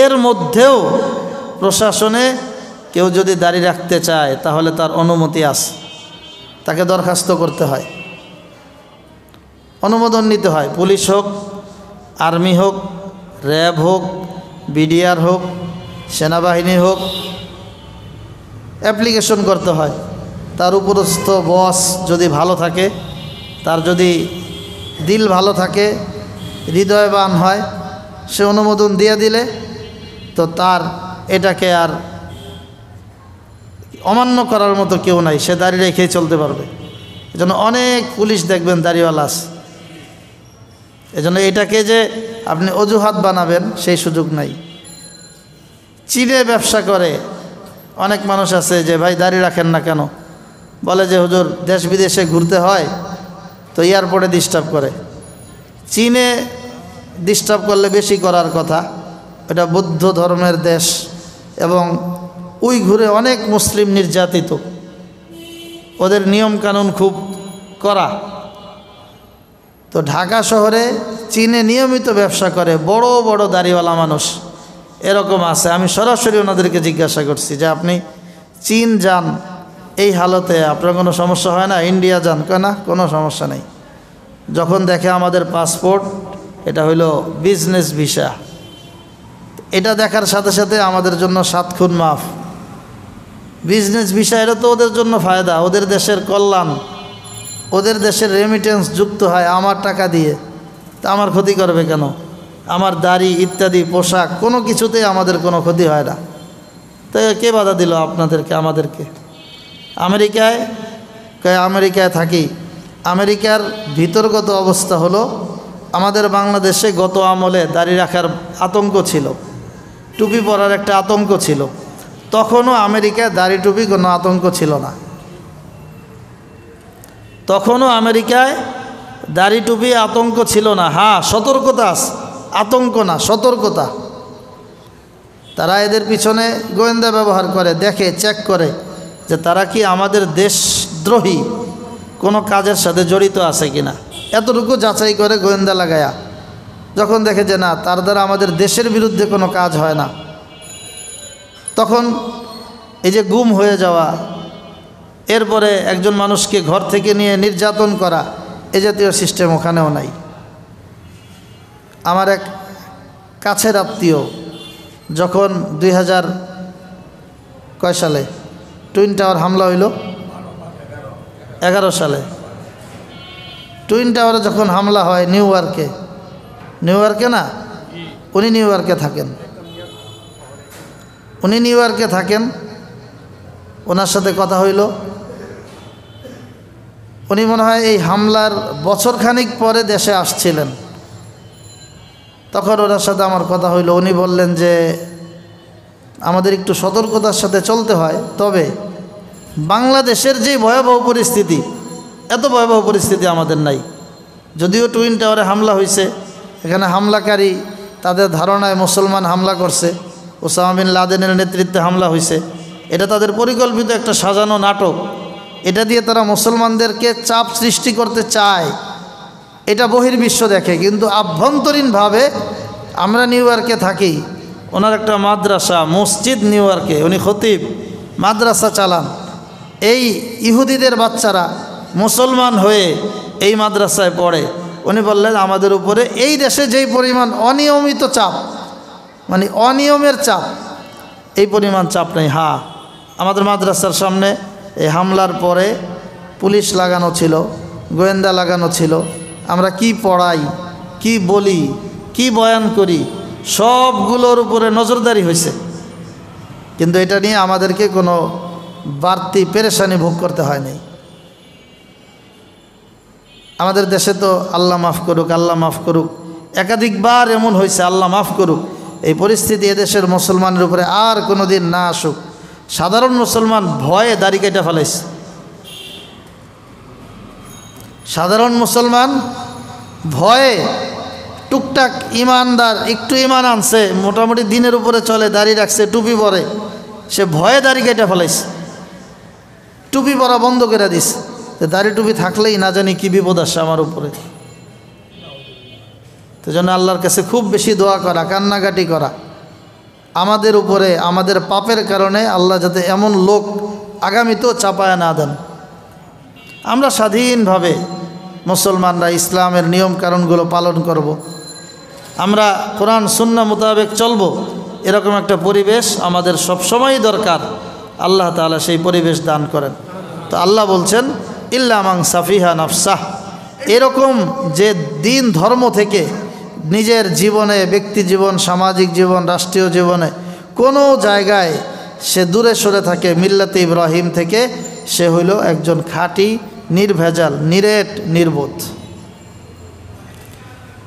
এর মধ্যেও প্রশাসনে কেউ যদি দাড়ি রাখতে চায় তাহলে তার অনুমতি আছে, তাকে দরখাস্ত করতে হয়, অনুমোদন নিতে হয়। পুলিশ হোক, আর্মি হোক, র্যাব হোক, বিডিআর হোক, সেনাবাহিনী হোক, অ্যাপ্লিকেশন করতে হয়। তার উপরস্থ বস যদি ভালো থাকে, তার যদি দিল ভালো থাকে, হৃদয়বান হয়, সে অনুমোদন দিয়ে দিলে তো তার এটাকে আর অমান্য করার মতো কেউ নাই, সে দাড়ি রেখেই চলতে পারবে। এজন্য অনেক পুলিশ দেখবেন দাড়িওয়ালা আছে। এজন্য এটাকে যে আপনি অজুহাত বানাবেন সেই সুযোগ নাই। চীনে ব্যবসা করে অনেক মানুষ আছে যে ভাই দাড়ি রাখেন না কেন, বলে যে হুজুর দেশ বিদেশে ঘুরতে হয় তো এয়ারপোর্টে ডিস্টার্ব করে। চীনে ডিস্টার্ব করলে বেশি করার কথা, এটা বৌদ্ধ ধর্মের দেশ এবং উইঘুরে অনেক মুসলিম নির্যাতিত, ওদের নিয়মকানুন খুব কড়া। তো ঢাকা শহরে চীনে নিয়মিত ব্যবসা করে বড় বড় দাড়িওয়ালা মানুষ এরকম আছে। আমি সরাসরি ওনাদেরকে জিজ্ঞাসা করছি যে আপনি চীন যান এই হালতে আপনার কোনো সমস্যা হয় না? ইন্ডিয়া যান, কয় না কোনো সমস্যা নেই। যখন দেখে আমাদের পাসপোর্ট, এটা হইল বিজনেস ভিসা, এটা দেখার সাথে সাথে আমাদের জন্য 7 খুন মাফ। বিজনেস ভিসা এটা তো ওদের জন্য ফায়দা, ওদের দেশের কল্যাণ, ওদের দেশের রেমিটেন্স যুক্ত হয় আমার টাকা দিয়ে। তা আমার ক্ষতি করবে কেন? আমার দাড়ি ইত্যাদি পোশাক কোনো কিছুতেই আমাদের কোনো ক্ষতি হয় না। তো কে বাধা দিল আপনাদেরকে আমাদেরকে? আমেরিকায় থাকি, আমেরিকার ভিতরগত অবস্থা হলো আমাদের বাংলাদেশে গত আমলে দাড়ি রাখার আতঙ্ক ছিল, টুপি পরার একটা আতঙ্ক ছিল। তখনও আমেরিকায় দাড়ি টুপি কোনো আতঙ্ক ছিল না। তখনও আমেরিকায় দাড়ি টুপি আতঙ্ক ছিল না। হ্যাঁ, সতর্কতা আছে, আতঙ্ক না, সতর্কতা। তারা এদের পিছনে গোয়েন্দা ব্যবহার করে, দেখে, চেক করে যে তারা কি আমাদের দেশদ্রোহী কোনো কাজের সাথে জড়িত আছে কিনা, এতটুকু যাচাই করে গোয়েন্দা লাগায়া। যখন দেখে যে না, তার দ্বারা আমাদের দেশের বিরুদ্ধে কোনো কাজ হয় না, তখন এই যে গুম হয়ে যাওয়া, এরপরে একজন মানুষকে ঘর থেকে নিয়ে নির্যাতন করা, এ জাতীয় সিস্টেম ওখানেও নাই। আমার এক কাছের আত্মীয় যখন 2000 কয় সালে টুইন টাওয়ার হামলা হইল, 11 সালে টুইন টাওয়ারে যখন হামলা হয় নিউ ইয়র্কে না, উনি নিউ ইয়র্কে থাকেন, ওনার সাথে কথা হইল। উনি মনে হয় এই হামলার বছরখানিক পরে দেশে আসছিলেন, তখন ওনার সাথে আমার কথা হইল। উনি বললেন যে আমাদের একটু সতর্কতার সাথে চলতে হয়, তবে বাংলাদেশের যে ভয়াবহ পরিস্থিতি, এত ভয়াবহ পরিস্থিতি আমাদের নাই। যদিও টুইন টাওয়ারে হামলা হয়েছে, এখানে হামলাকারী তাদের ধারণায় মুসলমান হামলা করছে, ওসামা বিন লাদেনের নেতৃত্বে হামলা হয়েছে, এটা তাদের পরিকল্পিত একটা সাজানো নাটক। এটা দিয়ে তারা মুসলমানদেরকে চাপ সৃষ্টি করতে চায়, এটা বহির্বিশ্ব দেখে। কিন্তু আভ্যন্তরীণভাবে আমরা নিউ ইয়র্কে থাকি, ওনার একটা মাদ্রাসা মসজিদ নিউ ইয়র্কে, উনি খতিব, মাদ্রাসা চালান। এই ইহুদিদের বাচ্চারা মুসলমান হয়ে এই মাদ্রাসায় পড়ে। উনি বললেন আমাদের উপরে এই দেশে যেই পরিমাণ অনিয়মিত চাপ, মানে অনিয়মের চাপ, এই পরিমাণ চাপ নেই। হ্যাঁ, আমাদের মাদ্রাসার সামনে এই হামলার পরে পুলিশ লাগানো ছিল, গোয়েন্দা লাগানো ছিল। আমরা কি পড়াই, কি বলি, কি বয়ান করি, সবগুলোর উপরে নজরদারি হয়েছে। কিন্তু এটা নিয়ে আমাদেরকে কোনো বাড়তি পেরেশানি ভোগ করতে হয়নি। আমাদের দেশে তো আল্লাহ মাফ করুক, আল্লাহ মাফ করুক, একাধিকবার এমন হয়েছে, আল্লাহ মাফ করুক। এই পরিস্থিতি এদেশের মুসলমানের উপরে আর কোনো দিন না আসুক। সাধারণ মুসলমান ভয়ে দাড়ি কেটে ফেলাইছে। সাধারণ মুসলমান ভয়ে টুকটাক ইমানদার একটু ইমান আনছে, মোটামুটি দিনের উপরে চলে, দাড়ি রাখছে, টুপি পরে, সে ভয়ে দাড়ি কেটে ফেলাইছে, টুপি পরা বন্ধ করে দিছে। দাড়ি টুপি থাকলেই না জানি কি বিপদ আসছে আমার উপরে। তো জন্য আল্লাহর কাছে খুব বেশি দোয়া করা, কান্নাকাটি করা আমাদের উপরে, আমাদের পাপের কারণে আল্লাহ যাতে এমন লোক আগামীতেও চাপায় না দেন। আমরা স্বাধীনভাবে মুসলমানরা ইসলামের নিয়ম কানুনগুলো পালন করব, আমরা কোরআন সুন্নাহ মোতাবেক চলব, এরকম একটা পরিবেশ আমাদের সবসময়ই দরকার। আল্লাহ তাআলা সেই পরিবেশ দান করেন। তো আল্লাহ বলছেন ইল্লা মান সাফিহা নাফসাহ, এরকম যে দিন ধর্ম থেকে নিজের জীবনে, ব্যক্তি জীবন, সামাজিক জীবন, রাষ্ট্রীয় জীবনে কোনো জায়গায় সে দূরে সরে থাকে মিল্লাতে ইব্রাহিম থেকে, সে হইল একজন খাঁটি, নির্ভেজাল, নিরেট, নির্বোধ।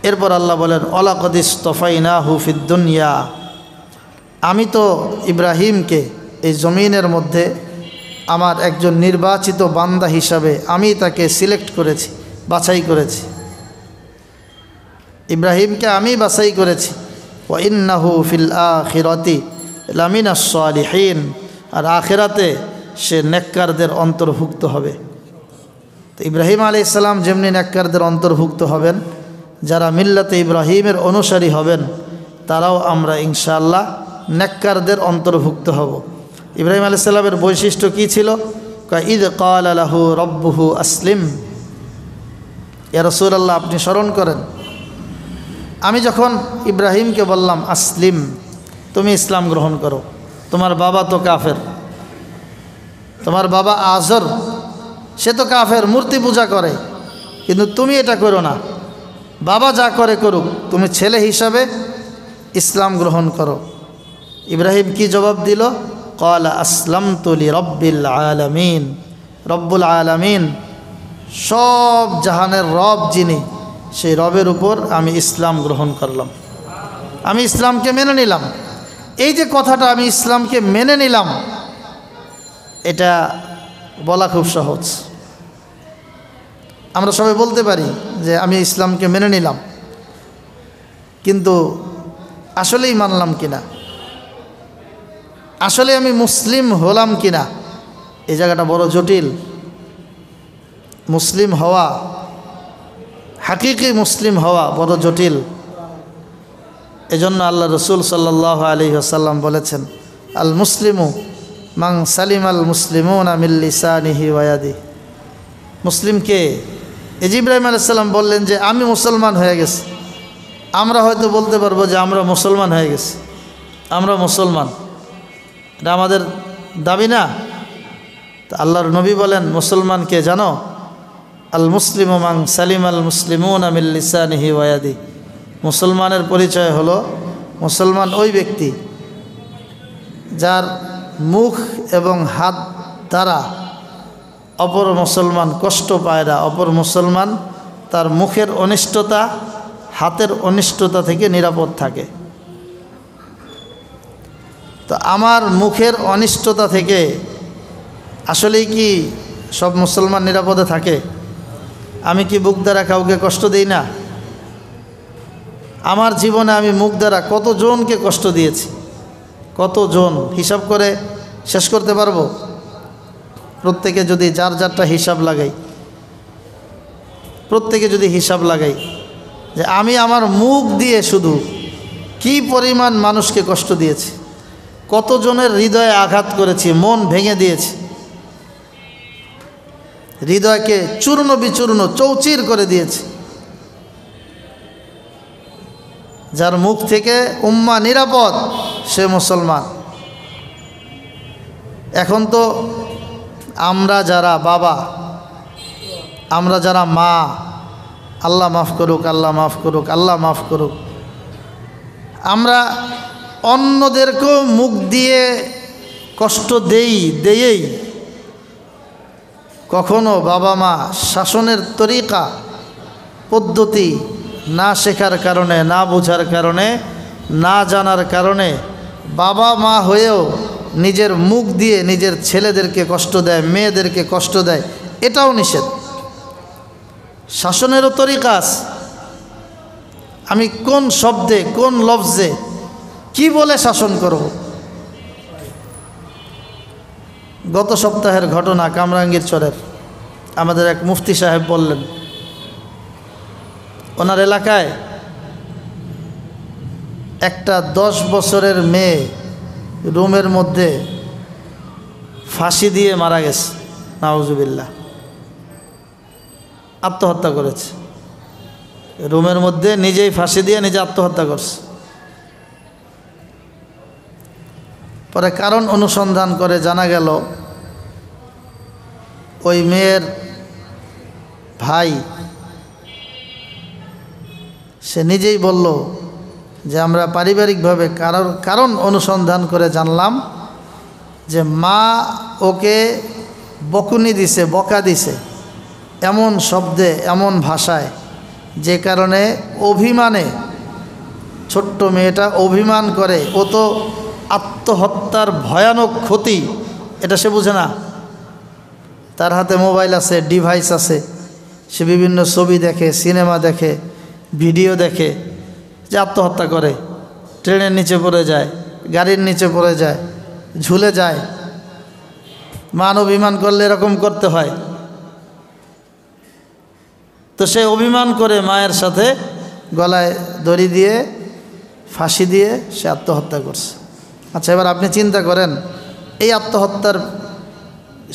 এরপর আল্লাহ বলেন ওয়ালাকাদ ইসতাফাইনাহু ফিদ দুনিয়া, আমি তো ইব্রাহিমকে এই জমিনের মধ্যে আমার একজন নির্বাচিত বান্দা হিসাবে আমি তাকে সিলেক্ট করেছি, বাছাই করেছি। ইব্রাহিমকে আমি বাছাই করেছি। ওয়া ইন্নাহু ফিল আখিরাতি লামিনাস সালিহিন, আর আখিরাতে সে নেককারদের অন্তর্ভুক্ত হবে। তো ইব্রাহিম আলাইহিস সালাম যেমনি নেককারদের অন্তর্ভুক্ত হবেন, যারা মিল্লাতে ইব্রাহিমের অনুসারী হবেন তারাও আমরা ইনশাআল্লাহ নেককারদের অন্তর্ভুক্ত হব। ইব্রাহিম আলাইহিস সালামের বৈশিষ্ট্য কী ছিল? ইদ ক্বালা লাহু রব্বুহু আসলিম, ইয়া রাসূলুল্লাহ আপনি স্মরণ করেন, আমি যখন ইব্রাহিমকে বললাম আসলিম, তুমি ইসলাম গ্রহণ করো, তোমার বাবা তো কাফের, তোমার বাবা আজর সে তো কাফের, মূর্তি পূজা করে, কিন্তু তুমি এটা করো না, বাবা যা করে করুক, তুমি ছেলে হিসাবে ইসলাম গ্রহণ করো। ইব্রাহিম কি জবাব দিল? ক্বালা আসলামতু লিরাব্বিল আলামিন, রব্বুল আলামিন সব জাহানের রব যিনি, সেই রবের উপর আমি ইসলাম গ্রহণ করলাম, আমি ইসলামকে মেনে নিলাম। এই যে কথাটা আমি ইসলামকে মেনে নিলাম, এটা বলা খুব সহজ। আমরা সবাই বলতে পারি যে আমি ইসলামকে মেনে নিলাম, কিন্তু আসলেই মানলাম কিনা, আসলে আমি মুসলিম হলাম কিনা, এই জায়গাটা বড় জটিল। মুসলিম হওয়া, হাকিকি মুসলিম হওয়া বড় জটিল। এজন্য আল্লাহ রসুল সাল্লাল্লাহু আলাইহি ওয়াসাল্লাম বলেছেন আল মুসলিমু মান সালিমাল মুসলিমুনা মিন লিসানিহি ওয়া ইয়াদিহি। মুসলিমকে, ইব্রাহিম আলাইহিস সালাম বললেন যে আমি মুসলমান হয়ে গেছি। আমরা হয়তো বলতে পারবো যে আমরা মুসলমান হয়ে গেছি, আমরা মুসলমান, এটা আমাদের দাবি না। তা আল্লাহর নবী বলেন মুসলমানকে জানো? আল মুসলিমু মান সালিমাল মুসলিমুনা মিন লিসানিহি ওয়া ইয়াদিহি। মুসলমানের পরিচয় হলো, মুসলমান ওই ব্যক্তি যার মুখ এবং হাত দ্বারা অপর মুসলমান কষ্ট পায় না, অপর মুসলমান তার মুখের অনিষ্টতা, হাতের অনিষ্টতা থেকে নিরাপদ থাকে। তো আমার মুখের অনিষ্টতা থেকে আসলেই কি সব মুসলমান নিরাপদে থাকে? আমি কি মুখ দ্বারা কাউকে কষ্ট দিই না? আমার জীবনে আমি মুখ দ্বারা কতজনকে কষ্ট দিয়েছি, কতজন হিসাব করে শেষ করতে পারবো? প্রত্যেকে যদি যার যারটা হিসাব লাগাই, প্রত্যেকে যদি হিসাব লাগাই যে আমি আমার মুখ দিয়ে শুধু কি পরিমাণ মানুষকে কষ্ট দিয়েছি, কতজনের হৃদয়ে আঘাত করেছি, মন ভেঙে দিয়েছি, হৃদয়কে চূর্ণ বিচূর্ণ চৌচির করে দিয়েছি। যার মুখ থেকে উম্মাহ নিরাপদ সে মুসলমান। এখন তো আমরা যারা বাবা, আমরা যারা মা, আল্লাহ মাফ করুক, আল্লাহ মাফ করুক, আল্লাহ মাফ করুক, আমরা অন্যদেরকেও মুখ দিয়ে কষ্ট দেই। কখনো বাবা মা শাসনের তরিকা পদ্ধতি না শেখার কারণে, না বোঝার কারণে, না জানার কারণে বাবা মা হয়েও নিজের মুখ দিয়ে নিজের ছেলেদেরকে কষ্ট দেয়, মেয়েদেরকে কষ্ট দেয়, এটাও নিষেধ। শাসনেরও তরিকা আছে, আমি কোন শব্দে কোন লফজে কি বলে শাসন করব। গত সপ্তাহের ঘটনা কামরাঙ্গীর চরের আমাদের এক মুফতি সাহেব বললেন, ওনার এলাকায় একটা 10 বছরের মেয়ে রুমের মধ্যে ফাঁসি দিয়ে মারা গেছে, নাউজুবিল্লাহ, আত্মহত্যা করেছে। রুমের মধ্যে নিজেই ফাঁসি দিয়ে নিজে আত্মহত্যা করছে। পরে কারণ অনুসন্ধান করে জানা গেল ওই মেয়ের ভাই সে নিজেই বলল যে আমরা পারিবারিকভাবে কারণ অনুসন্ধান করে জানলাম যে মা ওকে বকুনি দিছে, বকা দিছে এমন শব্দে এমন ভাষায়, যে কারণে অভিমানে ছোট্ট মেয়েটা অভিমান করে। ও তো আত্মহত্যার ভয়ানক ক্ষতি এটা সে বুঝে না। তার হাতে মোবাইল আছে, ডিভাইস আছে, সে বিভিন্ন ছবি দেখে, সিনেমা দেখে, ভিডিও দেখে, যে আত্মহত্যা করে, ট্রেনের নিচে পড়ে যায়, গাড়ির নিচে পড়ে যায়, ঝুলে যায়। মান অভিমান করলে এরকম করতে হয়। তো সে অভিমান করে মায়ের সাথে গলায় দড়ি দিয়ে ফাঁসি দিয়ে সে আত্মহত্যা করছে। আচ্ছা, এবার আপনি চিন্তা করেন, এই আত্মহত্যার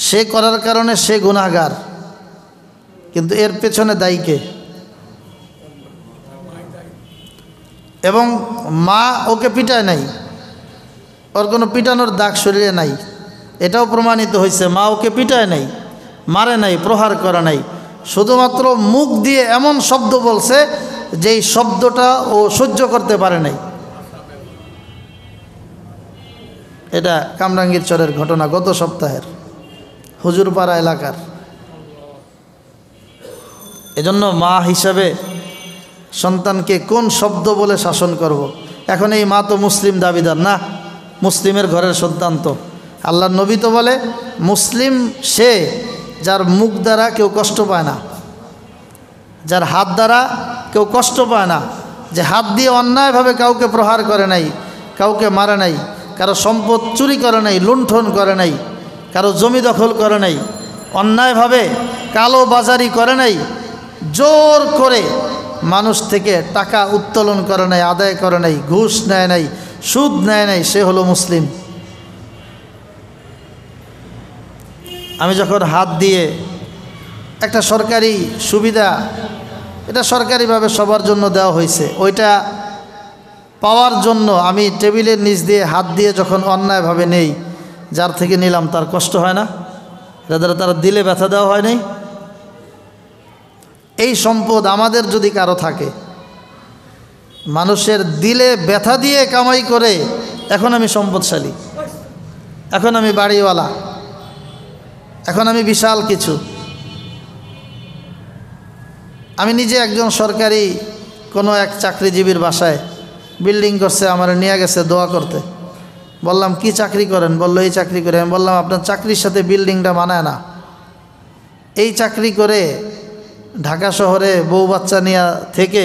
সে করার কারণে সে গুনাহগার, কিন্তু এর পেছনে দায়ী কে? এবং মা ওকে পিটায় নাই, ওর কোনো পিটানোর দাগ শরীরে নাই, এটাও প্রমাণিত হয়েছে। মা ওকে পিটায় নাই, মারে নাই, প্রহার করে নাই, শুধুমাত্র মুখ দিয়ে এমন শব্দ বলছে যেই শব্দটা ও সহ্য করতে পারে নাই। এটা কামরাঙ্গীর চরের ঘটনা, গত সপ্তাহের হুজুরপাড়া এলাকার। এজন্য মা হিসাবে সন্তানকে কোন শব্দ বলে শাসন করব। এখন এই মা তো মুসলিম দাবিদার না, মুসলিমের ঘরের সন্তান তো। আল্লাহর নবী তো বলে মুসলিম সে যার মুখ দ্বারা কেউ কষ্ট পায় না, যার হাত দ্বারা কেউ কষ্ট পায় না, যে হাত দিয়ে অন্যায়ভাবে কাউকে প্রহার করে নাই, কাউকে মারে নাই, কারো সম্পদ চুরি করে নাই, লুণ্ঠন করে নাই, কারো জমি দখল করে নাই, অন্যায়ভাবে কালো বাজারি করে নাই, জোর করে মানুষ থেকে টাকা উত্তোলন করে নাই, আদায় করে নাই, ঘুষ নেয় নাই, সুদ নেয় নাই, সে হলো মুসলিম। আমি যখন হাত দিয়ে একটা সরকারি সুবিধা, এটা সরকারিভাবে সবার জন্য দেওয়া হয়েছে, ওইটা পাওয়ার জন্য আমি টেবিলের নিচ দিয়ে হাত দিয়ে যখন অন্যায়ভাবে নেই, যার থেকে নিলাম তার কষ্ট হয় না? এটা দ্বারা তারা দিলে ব্যথা দেওয়া হয় নাই? এই সম্পদ আমাদের যদি কারো থাকে, মানুষের দিলে ব্যথা দিয়ে কামাই করে, এখন আমি সম্পদশালী, এখন আমি বাড়িওয়ালা, এখন আমি বিশাল কিছু। আমি নিজে একজন সরকারি কোনো এক চাকরিজীবীর বাসায় বিল্ডিং করছে, আমার নিয়ে গেছে দোয়া করতে। বললাম কি চাকরি করেন? বললো এই চাকরি করে। আমি বললাম আপনার চাকরির সাথে বিল্ডিংটা মানায় না। এই চাকরি করে ঢাকা শহরে বউ বাচ্চা নিয়ে থেকে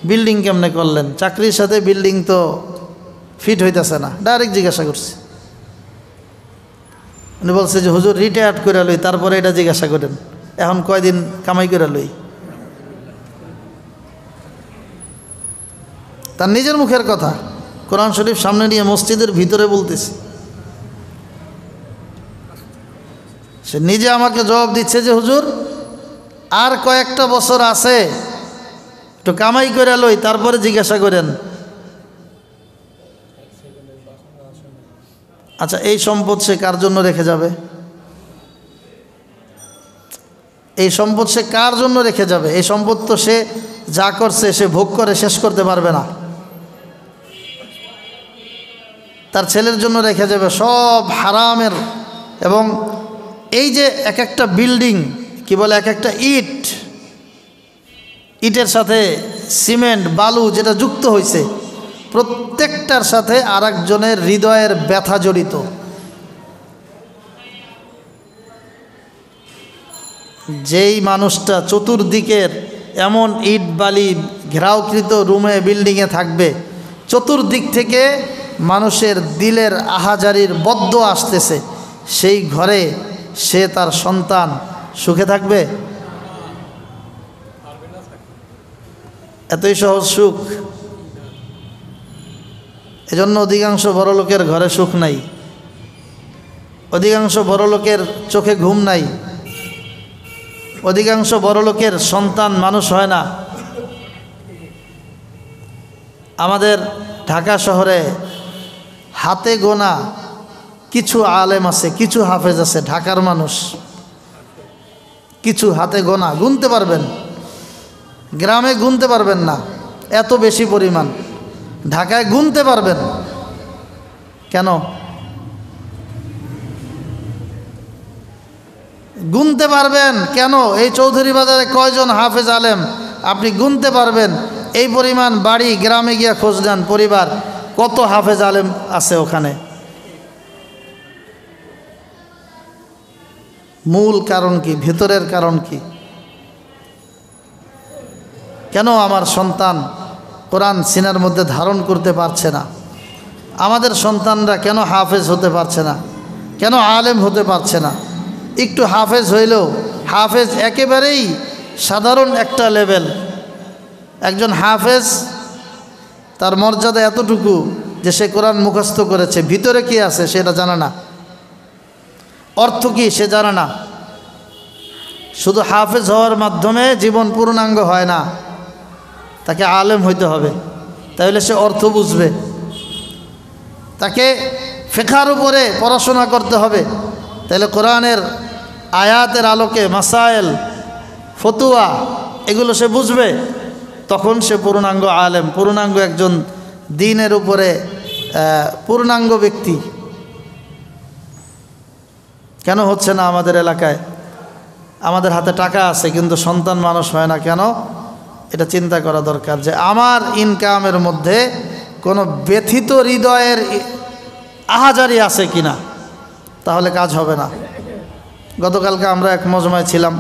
বিল্ডিং কেমনে করলেন? চাকরির সাথে বিল্ডিং তো ফিট হইতেছে না। ডাইরেক্ট জিজ্ঞাসা করছি। উনি বলছে যে হুজুর রিটায়ার্ড করে লই, তারপরে এটা জিজ্ঞাসা করেন, এখন কয়দিন কামাই করে লই। তার নিজের মুখের কথা, কোরআন শরীফ সামনে নিয়ে মসজিদের ভিতরে বলতেছে। সে নিজে আমাকে জবাব দিচ্ছে যে হুজুর আর কয়েকটা বছর আছে, একটু কামাই করে লই, তারপরে জিজ্ঞাসা করেন। আচ্ছা, এই সম্পদ সে কার জন্য রেখে যাবে? এই সম্পদ সে কার জন্য রেখে যাবে? এই সম্পদ তো সে যা করছে সে ভোগ করে শেষ করতে পারবে না। তার ছেলের জন্য রেখে যাবে সব হারামের। এবং এই যে এক একটা বিল্ডিং, কি বলে, এক একটা ইটের সাথে সিমেন্ট বালু যেটা যুক্ত হয়েছে, প্রত্যেকটার সাথে আরেকজনের হৃদয়ের ব্যথা জড়িত। যেই মানুষটা চতুর্দিকের এমন ইট বালি ঘেরাওকৃত রুমে বিল্ডিংয়ে থাকবে, চতুর্দিক থেকে মানুষের দিলের আহাজারির বদ্ধ আসতেছে, সেই ঘরে সে তার সন্তান সুখে থাকবে? এতই সহজ সুখ? এজন্য অধিকাংশ বড়লোকের ঘরে সুখ নাই, অধিকাংশ বড়লোকের চোখে ঘুম নাই, অধিকাংশ বড়লোকের সন্তান মানুষ হয় না। আমাদের ঢাকা শহরে হাতে গোনা কিছু আলেম আছে, কিছু হাফেজ আছে, ঢাকার মানুষ কিছু হাতে গোনা, গুনতে পারবেন, গ্রামে গুনতে পারবেন না, এত বেশি পরিমাণ। ঢাকায় গুনতে পারবেন। কেন গুনতে পারবেন? কেন? এই চৌধুরী বাজারে কয়জন হাফেজ আলেম আপনি গুনতে পারবেন? এই পরিমাণ বাড়ি, গ্রামে গিয়া খোঁজ নেন পরিবার, কত হাফেজ আলেম আছে ওখানে। মূল কারণ কি? ভেতরের কারণ কি? কেন আমার সন্তান কোরআন সিনার মধ্যে ধারণ করতে পারছে না? আমাদের সন্তানরা কেন হাফেজ হতে পারছে না? কেন আলেম হতে পারছে না? একটু হাফেজ হইলেও, হাফেজ একেবারেই সাধারণ একটা লেভেল। একজন হাফেজ তার মর্যাদা এতটুকু যে সে কোরআন মুখস্থ করেছে, ভিতরে কি আছে সেটা জানে না, অর্থ কি সে জানে না। শুধু হাফেজ হওয়ার মাধ্যমে জীবন পূর্ণাঙ্গ হয় না, তাকে আলেম হইতে হবে, তাহলে সে অর্থ বুঝবে। তাকে ফিকহের উপরে পড়াশোনা করতে হবে, তাহলে কোরআনের আয়াতের আলোকে মাসায়েল, ফতুয়া এগুলো সে বুঝবে, তখন সে পূর্ণাঙ্গ আলেম, পূর্ণাঙ্গ একজন দ্বীনের উপরে পূর্ণাঙ্গ ব্যক্তি। কেন হচ্ছে না আমাদের এলাকায়? আমাদের হাতে টাকা আছে কিন্তু সন্তান মানুষ হয় না কেন? এটা চিন্তা করা দরকার যে আমার ইনকামের মধ্যে কোনো ব্যথিত হৃদয়ের আহাজারি আছে কিনা, তাহলে কাজ হবে না। গতকালকে আমরা এক মজমায় ছিলাম,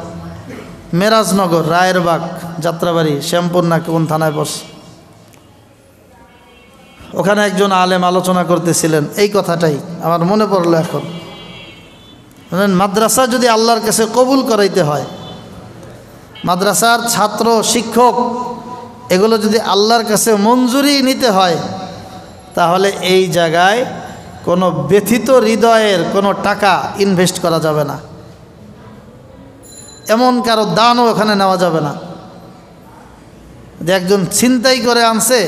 মেরাজনগর, রায়েরবাগ, যাত্রাবাড়ি, শ্যামপুর না কোন থানায় পড়ছে। ওখানে একজন আলেম আলোচনা করতেছিলেন, এই কথাটাই আমার মনে পড়লো এখন। মাদ্রাসা যদি আল্লাহর কাছে কবুল করাইতে হয়, মাদ্রাসার ছাত্র শিক্ষক এগুলো যদি আল্লাহর কাছে মঞ্জুরি নিতে হয়, তাহলে এই জায়গায় কোনো ব্যথিত হৃদয়ের কোনো টাকা ইনভেস্ট করা যাবে না, এমন কারো দানও ওখানে নেওয়া যাবে না। যে একজন ছিনতাই করে আনছে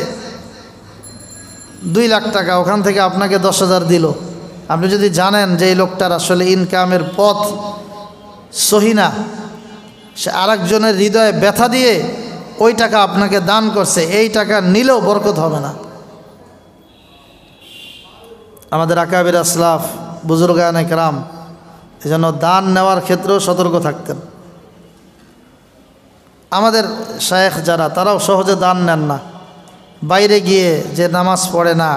2 লাখ টাকা, ওখান থেকে আপনাকে 10,000 দিল, আপনি যদি জানেন যে এই লোকটার আসলে ইনকামের পথ সহি না, সে আরেকজনের হৃদয়ে ব্যথা দিয়ে ওই টাকা আপনাকে দান করছে, এই টাকা নিলেও বরকত হবে না। আমাদের আকাবির আসলাফ, বুজুর্গানে কেরাম এজন্য দান নেওয়ার ক্ষেত্রেও সতর্ক থাকতেন। আমাদের শায়েখ যারা, তারাও সহজে দান নেন না। বাইরে গিয়ে যে নামাজ পড়ে না,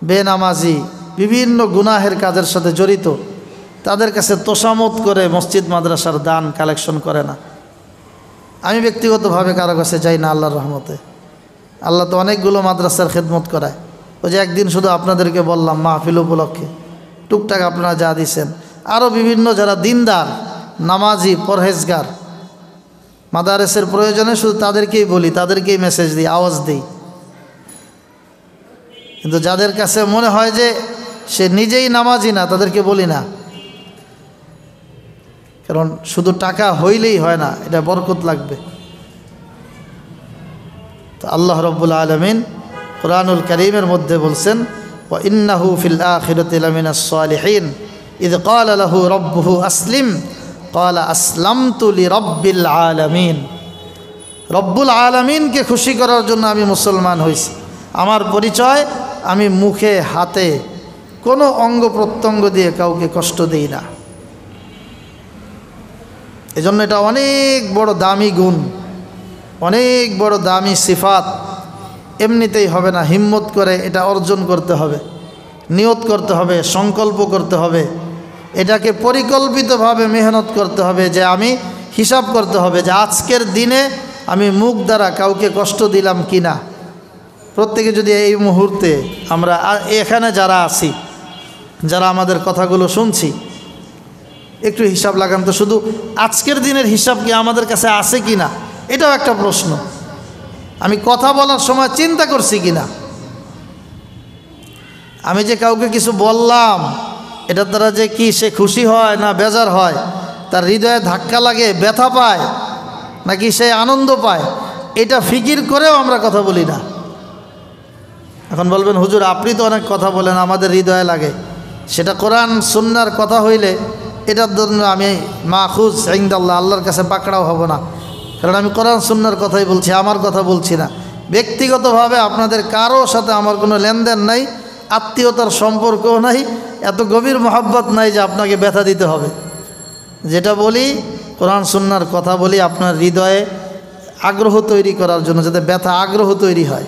বেনামাজি, বিভিন্ন গুনাহের কাজের সাথে জড়িত, তাদের কাছে তোষামত করে মসজিদ মাদ্রাসার দান কালেকশন করে না। আমি ব্যক্তিগতভাবে কারো কাছে যাই না, আল্লাহর রহমতে। আল্লাহ তো অনেকগুলো মাদ্রাসার খেদমত করায়। ওই যে একদিন শুধু আপনাদেরকে বললাম মাহফিল উপলক্ষে টুকটাক আপনারা যা দিছেন, আরও বিভিন্ন যারা দিনদার, নামাজি, পরহেজগার, মাদারেসের প্রয়োজনে শুধু তাদেরকেই বলি, তাদেরকেই মেসেজ দিই, আওয়াজ দিই। কিন্তু যাদের কাছে মনে হয় যে সে নিজেই নামাজি না, তাদেরকে বলি না। কারণ শুধু টাকা হইলেই হয় না, এটা বরকত লাগবে। তো আল্লাহ রব্বুল আলামিন কুরআনুল কারীমের মধ্যে বলছেন, ওয়া ইন্নাহু ফিল আখিরাতি লামিনাস সালিহিন ইয ক্বালা লাহু রাব্বুহু আসলিম ক্বালা আসলামতু লিরাব্বিল আলামিন। রব্বুল আলামিনকে খুশি করার জন্য আমি মুসলমান হয়েছি। আমার পরিচয়, আমি মুখে হাতে কোনো অঙ্গ প্রত্যঙ্গ দিয়ে কাউকে কষ্ট দেই না। এজন্য এটা অনেক বড় দামি গুণ, অনেক বড় দামি সিফাত। এমনিতেই হবে না, হিম্মত করে এটা অর্জন করতে হবে, নিয়ত করতে হবে, সংকল্প করতে হবে, এটাকে পরিকল্পিতভাবে মেহনত করতে হবে। যে আমি হিসাব করতে হবে যে আজকের দিনে আমি মুখ দ্বারা কাউকে কষ্ট দিলাম কি না। প্রত্যেকে যদি এই মুহূর্তে আমরা এখানে যারা আছি, যারা আমাদের কথাগুলো শুনছি, একটু হিসাব লাগান তো, শুধু আজকের দিনের হিসাব কি আমাদের কাছে আছে কি না, এটাও একটা প্রশ্ন। আমি কথা বলার সময় চিন্তা করছি কি না, আমি যে কাউকে কিছু বললাম এটার দ্বারা যে কি সে খুশি হয় না বেজার হয়, তার হৃদয়ে ধাক্কা লাগে, ব্যথা পায়, নাকি সে আনন্দ পায়, এটা ফিকির করেও আমরা কথা বলি না। এখন বলবেন হুজুর আপনি তো অনেক কথা বলেন, আমাদের হৃদয়ে লাগে। সেটা কোরআন সুন্নাহর কথা হইলে এটার জন্য আমি মাখুজ ইনদাল্লাহ, আল্লাহর কাছে পাকড়াও হব না, কারণ আমি কোরআন সুন্নাহর কথাই বলছি, আমার কথা বলছি না। ব্যক্তিগতভাবে আপনাদের কারো সাথে আমার কোনো লেনদেন নাই, আত্মীয়তার সম্পর্কও নাই, এত গভীর মহব্বত নাই যে আপনাকে ব্যথা দিতে হবে। যেটা বলি কোরআন সুন্নাহর কথা বলি আপনার হৃদয়ে আগ্রহ তৈরি করার জন্য, যাতে ব্যথা আগ্রহ তৈরি হয়।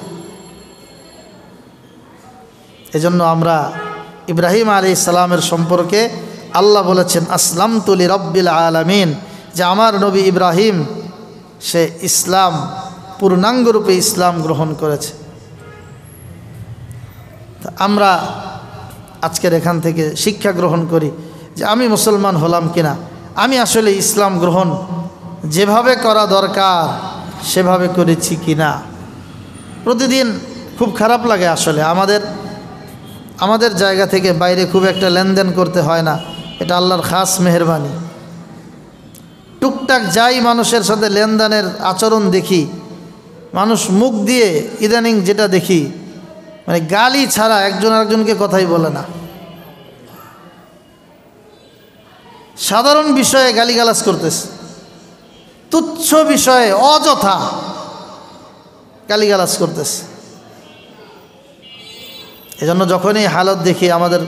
এজন্য আমরা ইব্রাহিম আলাইহিস সালামের সম্পর্কে আল্লাহ বলেছেন আসলামতু লিরাব্বিল আলামিন, যে আমার নবী ইব্রাহিম সে ইসলাম পূর্ণাঙ্গরূপে ইসলাম গ্রহণ করেছে। আমরা আজকের এখান থেকে শিক্ষা গ্রহণ করি যে আমি মুসলমান হলাম কিনা, আমি আসলে ইসলাম গ্রহণ যেভাবে করা দরকার সেভাবে করেছি কিনা। প্রতিদিন খুব খারাপ লাগে আসলে, আমাদের জায়গা থেকে বাইরে খুব একটা লেনদেন করতে হয় না, এটা আল্লাহর খাস মেহেরবানি। টুকটাক যাই মানুষের সাথে লেনদেনের আচরণ দেখি, মানুষ মুখ দিয়ে ইদানিং যেটা দেখি, মানে গালি ছাড়া একজন আরেকজনকে কথাই বলে না। সাধারণ বিষয়ে গালিগালাজ করতেছে, তুচ্ছ বিষয়ে অযথা গালিগালাজ করতেছে। এজন্য যখনই হালত দেখি আমাদের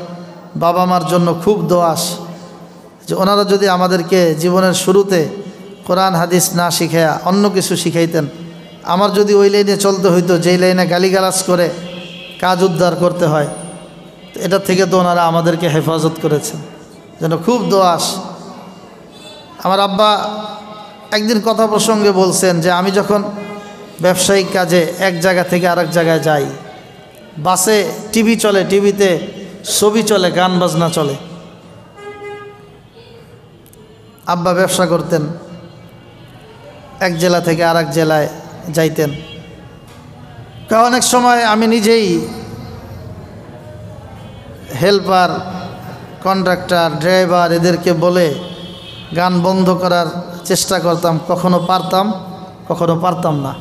বাবা মার জন্য খুব দোয়াস, যে ওনারা যদি আমাদেরকে জীবনের শুরুতে কোরআন হাদিস না শিখাইয়া অন্য কিছু শিখাইতেন, আমার যদি ওই লাইনে চলতে হইতো যেই লাইনে গালিগালাজ করে কাজ উদ্ধার করতে হয়, এটা থেকে তো ওনারা আমাদেরকে হেফাজত করেছেন, যেন খুব দোয়াস। আমার আব্বা একদিন কথা প্রসঙ্গে বলছেন যে আমি যখন ব্যবসায়িক কাজে এক জায়গা থেকে আরেক জায়গায় যাই, বাসে টিভি চলে, টিভিতে ছবি চলে, গান বাজনা চলে। আব্বা ব্যবসা করতেন, এক জেলা থেকে আরেক জেলায় যাইতেন। অনেক সময় আমি নিজেই হেল্পার, কন্ট্রাক্টর, ড্রাইভার এদেরকে বলে গান বন্ধ করার চেষ্টা করতাম, কখনো পারতাম কখনো পারতাম না।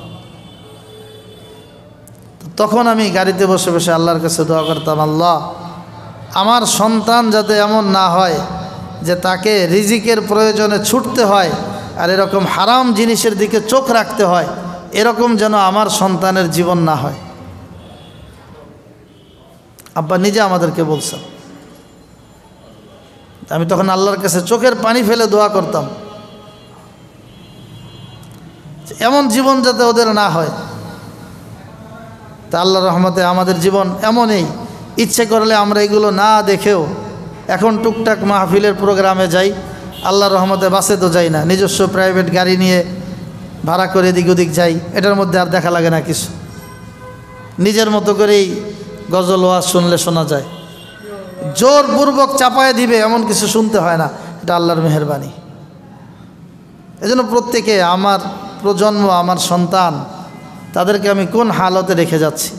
তখন আমি গাড়িতে বসে বসে আল্লাহর কাছে দোয়া করতাম, আল্লাহ আমার সন্তান যাতে এমন না হয় যে তাকে রিজিকের প্রয়োজনে ছুটতে হয় আর এরকম হারাম জিনিসের দিকে চোখ রাখতে হয়, এরকম যেন আমার সন্তানের জীবন না হয়। আব্বা নিজে আমাদেরকে বলছেন। আমি তখন আল্লাহর কাছে চোখের পানি ফেলে দোয়া করতাম, এমন জীবন যাতে ওদের না হয়। তা আল্লাহর রহমতে আমাদের জীবন এমনই, ইচ্ছে করলে আমরা এগুলো না দেখেও এখন টুকটাক মাহফিলের প্রোগ্রামে যাই, আল্লাহর রহমতে বাসে তো যাই না, নিজস্ব প্রাইভেট গাড়ি নিয়ে ভাড়া করে এদিক ওদিক যাই, এটার মধ্যে আর দেখা লাগে না কিছু। নিজের মতো করেই গজল ওয়াজ শুনলে শোনা যায়, জোরপূর্বক চাপায় দিবে এমন কিছু শুনতে হয় না, এটা আল্লাহর মেহেরবানি। এজন্য প্রত্যেকে, আমার প্রজন্ম, আমার সন্তান, তাদেরকে আমি কোন হালতে রেখে যাচ্ছি,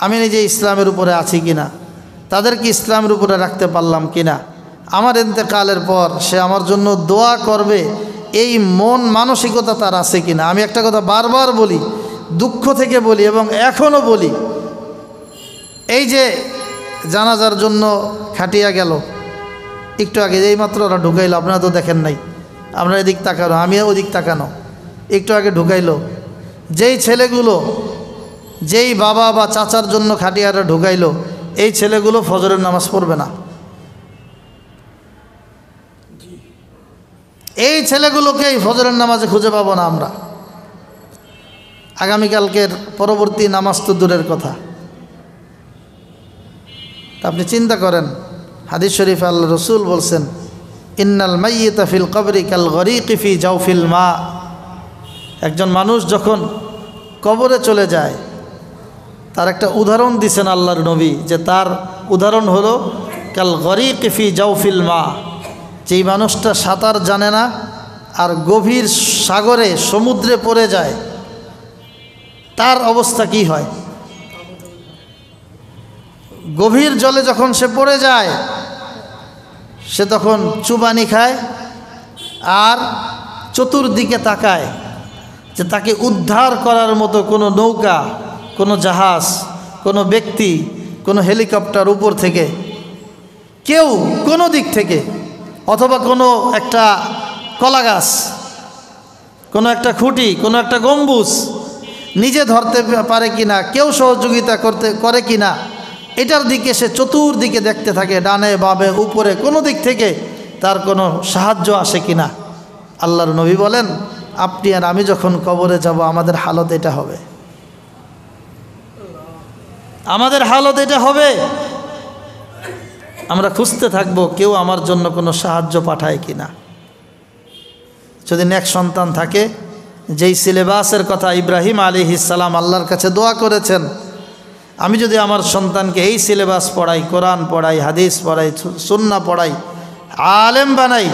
আমি নিজে ইসলামের উপরে আছি কিনা, তাদেরকে ইসলামের উপরে রাখতে পারলাম কিনা, আমার ইন্তেকালের পর সে আমার জন্য দোয়া করবে এই মন মানসিকতা তার আছে কিনা। আমি একটা কথা বারবার বলি, দুঃখ থেকে বলি এবং এখনও বলি, এই যে জানাজার জন্য খাটিয়া গেল একটু আগে, এইমাত্র ওরা ঢুকাইলো, আপনারা তো দেখেন নাই, আমরা এদিক তাকানো, আমিও ওদিক তাকানো, একটু আগে ঢুকাইলো। যেই ছেলেগুলো, যেই বাবা বা চাচার জন্য খাটিয়ারা ঢুকাইলো, এই ছেলেগুলো ফজরের নামাজ পড়বে না। এই ছেলেগুলোকেই ফজরের নামাজে খুঁজে পাবো না আমরা। আগামীকালকের পরবর্তী নামাজ তো দূরের কথা। আপনি চিন্তা করেন, হাদিস শরীফে আল্লাহ রসুল বলছেন, ইন্নাল মাইয়িতা ফিল কবরি কাল গরিকি ফি জাওফিল মা, একজন মানুষ যখন কবরে চলে যায় তার একটা উদাহরণ দিছেন আল্লাহর নবী, যে তার উদাহরণ হলো কাল গরিক ফি জাওফিল মা, যেই মানুষটা সাঁতার জানে না আর গভীর সাগরে সমুদ্রে পড়ে যায় তার অবস্থা কি হয়। গভীর জলে যখন সে পড়ে যায় সে তখন চুবানি খায় আর চতুর্দিকে তাকায় যে তাকে উদ্ধার করার মতো কোনো নৌকা, কোনো জাহাজ, কোনো ব্যক্তি, কোনো হেলিকপ্টার উপর থেকে কেউ কোনো দিক থেকে, অথবা কোনো একটা কলা গাছ, কোনো একটা খুঁটি, কোনো একটা গম্বুজ নিজে ধরতে পারে কিনা, কেউ সহযোগিতা করে কিনা, এটার দিকে সে চতুর্দিকে দেখতে থাকে, ডানে বামে উপরে কোনো দিক থেকে তার কোনো সাহায্য আসে কিনা। আল্লাহর নবী বলেন, আপনি আর আমি যখন কবরে যাব আমাদের হালত এটা হবে, আমাদের হালত এটা হবে। আমরা খুঁজতে থাকব কেউ আমার জন্য কোনো সাহায্য পাঠায় কিনা। যদি নেক সন্তান থাকে, যেই সিলেবাসের কথা ইব্রাহিম আলাইহিস সালাম আল্লাহর কাছে দোয়া করেছেন, আমি যদি আমার সন্তানকে এই সিলেবাস পড়াই, কোরআন পড়াই, হাদিস পড়াই, সুন্নাহ পড়াই, আলেম বানাই।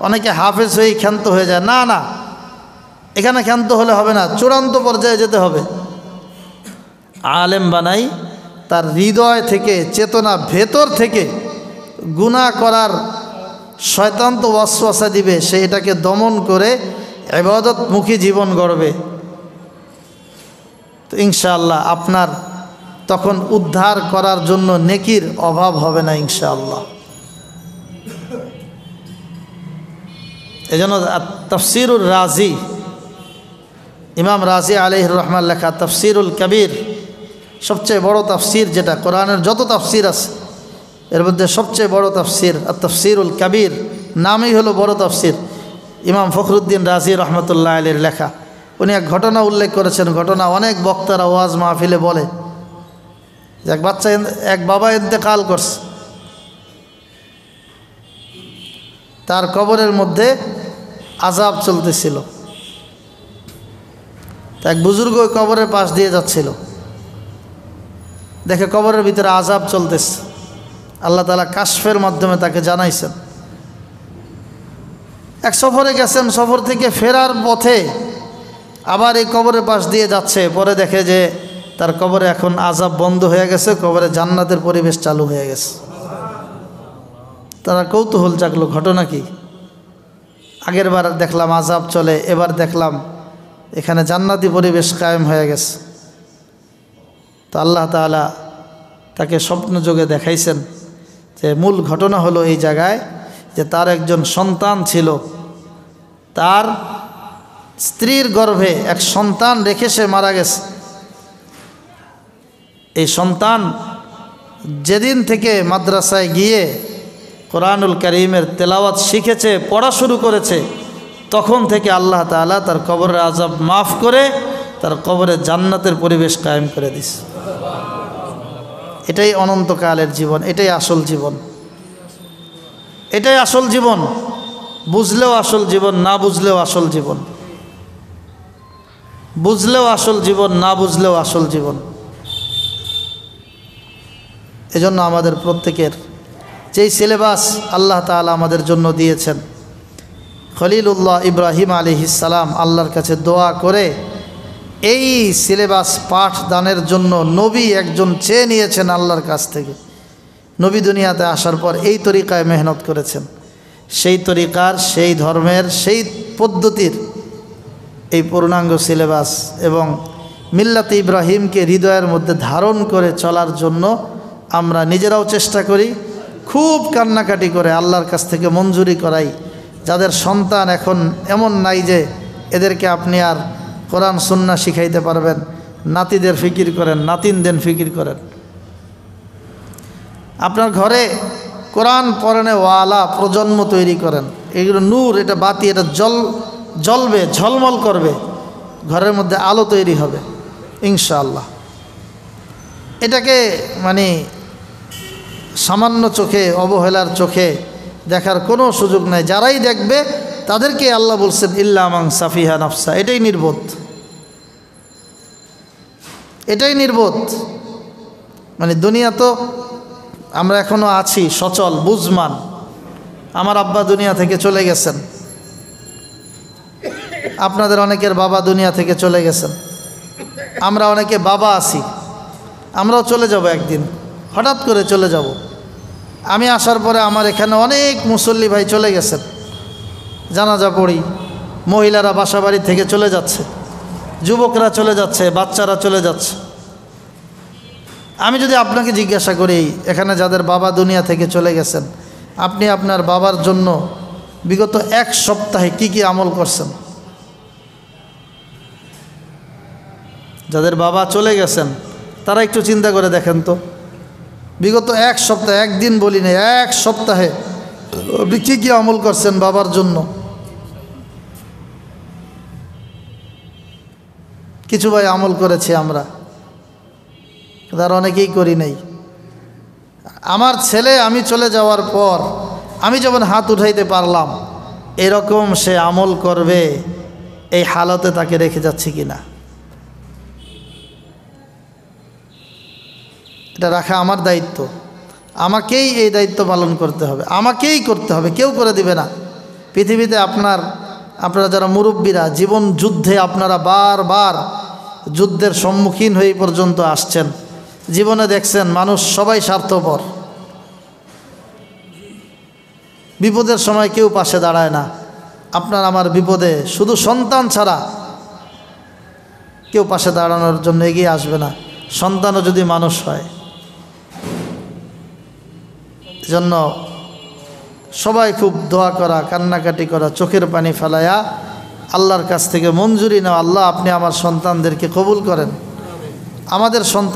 অনেকে হাফেজ হয়ে ক্ষান্ত হয়ে যায়, না না, এখানে ক্ষান্ত হলে হবে না, চূড়ান্ত পর্যায়ে যেতে হবে। আলেম বানাই, তার হৃদয় থেকে, চেতনা ভেতর থেকে গুনাহ করার শয়তান তো ওয়াসওয়াসা দিবে, সে এটাকে দমন করে ইবাদতমুখী জীবন গড়বে। তো ইনশাআল্লাহ আপনার তখন উদ্ধার করার জন্য নেকির অভাব হবে না ইনশাআল্লাহ। এজন্য তাফসিরুল রাজি, ইমাম রাজি আলাইহির রহমান লেখা তাফসিরুল কবির, সবচেয়ে বড় তাফসির, যেটা কোরআনের যত তাফসির আছে এর মধ্যে সবচেয়ে বড় তাফসির আর তাফসিরুল কবির নামই হলো বড় তাফসির। ইমাম ফখরুদ্দিন রাজি রহমতুল্লাহ আলাইহির লেখা। উনি এক ঘটনা উল্লেখ করেছেন, ঘটনা অনেক বক্তারা ওয়াজ মাহফিলে বলে যে এক বাবা ইন্তেকাল করছে, তার কবরের মধ্যে আযাব চলতেছিল। এক বুজুর্গ কবরের পাশ দিয়ে যাচ্ছিল, দেখে কবরের ভিতরে আযাব চলতেছে। আল্লাহ তাআলা কাশফের মাধ্যমে তাকে জানাইছেন। এক সফরে গেছেন, সফর থেকে ফেরার পথে আবার এই কবরের পাশ দিয়ে যাচ্ছে, পরে দেখে যে তার কবরে এখন আযাব বন্ধ হয়ে গেছে, কবরে জান্নাতের পরিবেশ চালু হয়ে গেছে। তারা কৌতূহল জাগলো, ঘটনা কি? আগের বার দেখলাম আযাব চলে, এবার দেখলাম এখানে জান্নাতি পরিবেশ কায়েম হয়ে গেছে। তো আল্লাহ তাআলা তাকে স্বপ্নযোগে দেখাইছেন যে মূল ঘটনা হলো এই জায়গায় যে তার একজন সন্তান ছিল, তার স্ত্রীর গর্ভে এক সন্তান রেখে সে মারা গেছে। এই সন্তান যেদিন থেকে মাদ্রাসায় গিয়ে কোরআনুল কারীমের তেলাওয়াত শিখেছে, পড়া শুরু করেছে, তখন থেকে আল্লাহ তাআলা তার কবরের আযাব মাফ করে তার কবরে জান্নাতের পরিবেশ কায়েম করে দিছে। এটাই অনন্তকালের জীবন, এটাই আসল জীবন, এটাই আসল জীবন। বুঝলেও আসল জীবন, না বুঝলেও আসল জীবন, বুঝলেও আসল জীবন, না বুঝলেও আসল জীবন। এজন্য আমাদের প্রত্যেকের যেই সিলেবাস আল্লাহ তাআলা আমাদের জন্য দিয়েছেন, খলিলুল্লাহ ইব্রাহিম আলাইহিস সালাম আল্লাহর কাছে দোয়া করে এই সিলেবাস পাঠ দানের জন্য নবী একজন চেয়ে নিয়েছেন আল্লাহর কাছ থেকে। নবী দুনিয়াতে আসার পর এই তরিকায় মেহনত করেছেন, সেই তরিকার, সেই ধর্মের, সেই পদ্ধতির এই পূর্ণাঙ্গ সিলেবাস এবং মিল্লাতে ইব্রাহিমকে হৃদয়ের মধ্যে ধারণ করে চলার জন্য আমরা নিজেরাও চেষ্টা করি, খুব কান্নাকাটি করে আল্লাহর কাছ থেকে মঞ্জুরি করাই। যাদের সন্তান এখন এমন নাই যে এদেরকে আপনি আর কোরআন সুন্নাহ শিখাইতে পারবেন, নাতিদের ফিকির করেন, নাতিনদের ফিকির করেন। আপনার ঘরে কোরআন পড়ানে ওয়ালা প্রজন্ম তৈরি করেন। এগুলো নূর, এটা বাতি, এটা জ্বলবে, ঝলমল করবে, ঘরের মধ্যে আলো তৈরি হবে ইনশাআল্লাহ। এটাকে মানে সামান্য চোখে, অবহেলার চোখে দেখার কোনো সুযোগ নাই। যারাই দেখবে তাদেরকে আল্লাহ বলছেন ইল্লা মান সাফিহা নাফসা। এটাই নির্বোধ, এটাই নির্বোধ। মানে দুনিয়া তো আমরা এখনো আছি সচল বুঝমান। আমার আব্বা দুনিয়া থেকে চলে গেছেন, আপনাদের অনেকের বাবা দুনিয়া থেকে চলে গেছেন, আমরা অনেকে বাবা আছি, আমরাও চলে যাব একদিন, হঠাৎ করে চলে যাব। আমি আসার পরে আমার এখানে অনেক মুসল্লি ভাই চলে গেছেন, জানাজা পড়ি, মহিলারা বাসাবাড়ি থেকে চলে যাচ্ছে, যুবকরা চলে যাচ্ছে, বাচ্চারা চলে যাচ্ছে। আমি যদি আপনাকে জিজ্ঞাসা করি এখানে যাদের বাবা দুনিয়া থেকে চলে গেছেন, আপনি আপনার বাবার জন্য বিগত এক সপ্তাহে কি কি আমল করছেন? যাদের বাবা চলে গেছেন তারা একটু চিন্তা করে দেখেন তো, বিগত এক সপ্তাহে, একদিন বলি না, এক সপ্তাহে আপনি কী কী আমল করছেন বাবার জন্য? কিছু ভাই আমল করেছি আমরা, তার অনেকেই করি নাই। আমার ছেলে আমি চলে যাওয়ার পর আমি যখন হাত উঠাইতে পারলাম, এরকম সে আমল করবে এই হালতে তাকে রেখে যাচ্ছি কিনা, এটা রাখা আমার দায়িত্ব। আমাকেই এই দায়িত্ব পালন করতে হবে, আমাকেই করতে হবে, কেউ করে দিবে না। পৃথিবীতে আপনারা যারা মুরব্বীরা, জীবন যুদ্ধে আপনারা বারবার যুদ্ধের সম্মুখীন হয়ে পর্যন্ত আসছেন, জীবনে দেখছেন মানুষ সবাই স্বার্থপর, বিপদের সময় কেউ পাশে দাঁড়ায় না। আপনার আমার বিপদে শুধু সন্তান ছাড়া কেউ পাশে দাঁড়ানোর জন্য এগিয়ে আসবে না, সন্তানও যদি মানুষ হয়। জন্য সবাই খুব দোয়া করা, কান্নাকাটি করা, চোখের পানি ফেলায়া আল্লাহর কাছ থেকে মঞ্জুরি নেওয়া, আল্লাহ আপনি আমার সন্তানদেরকে কবুল করেন, আমাদের সন্তান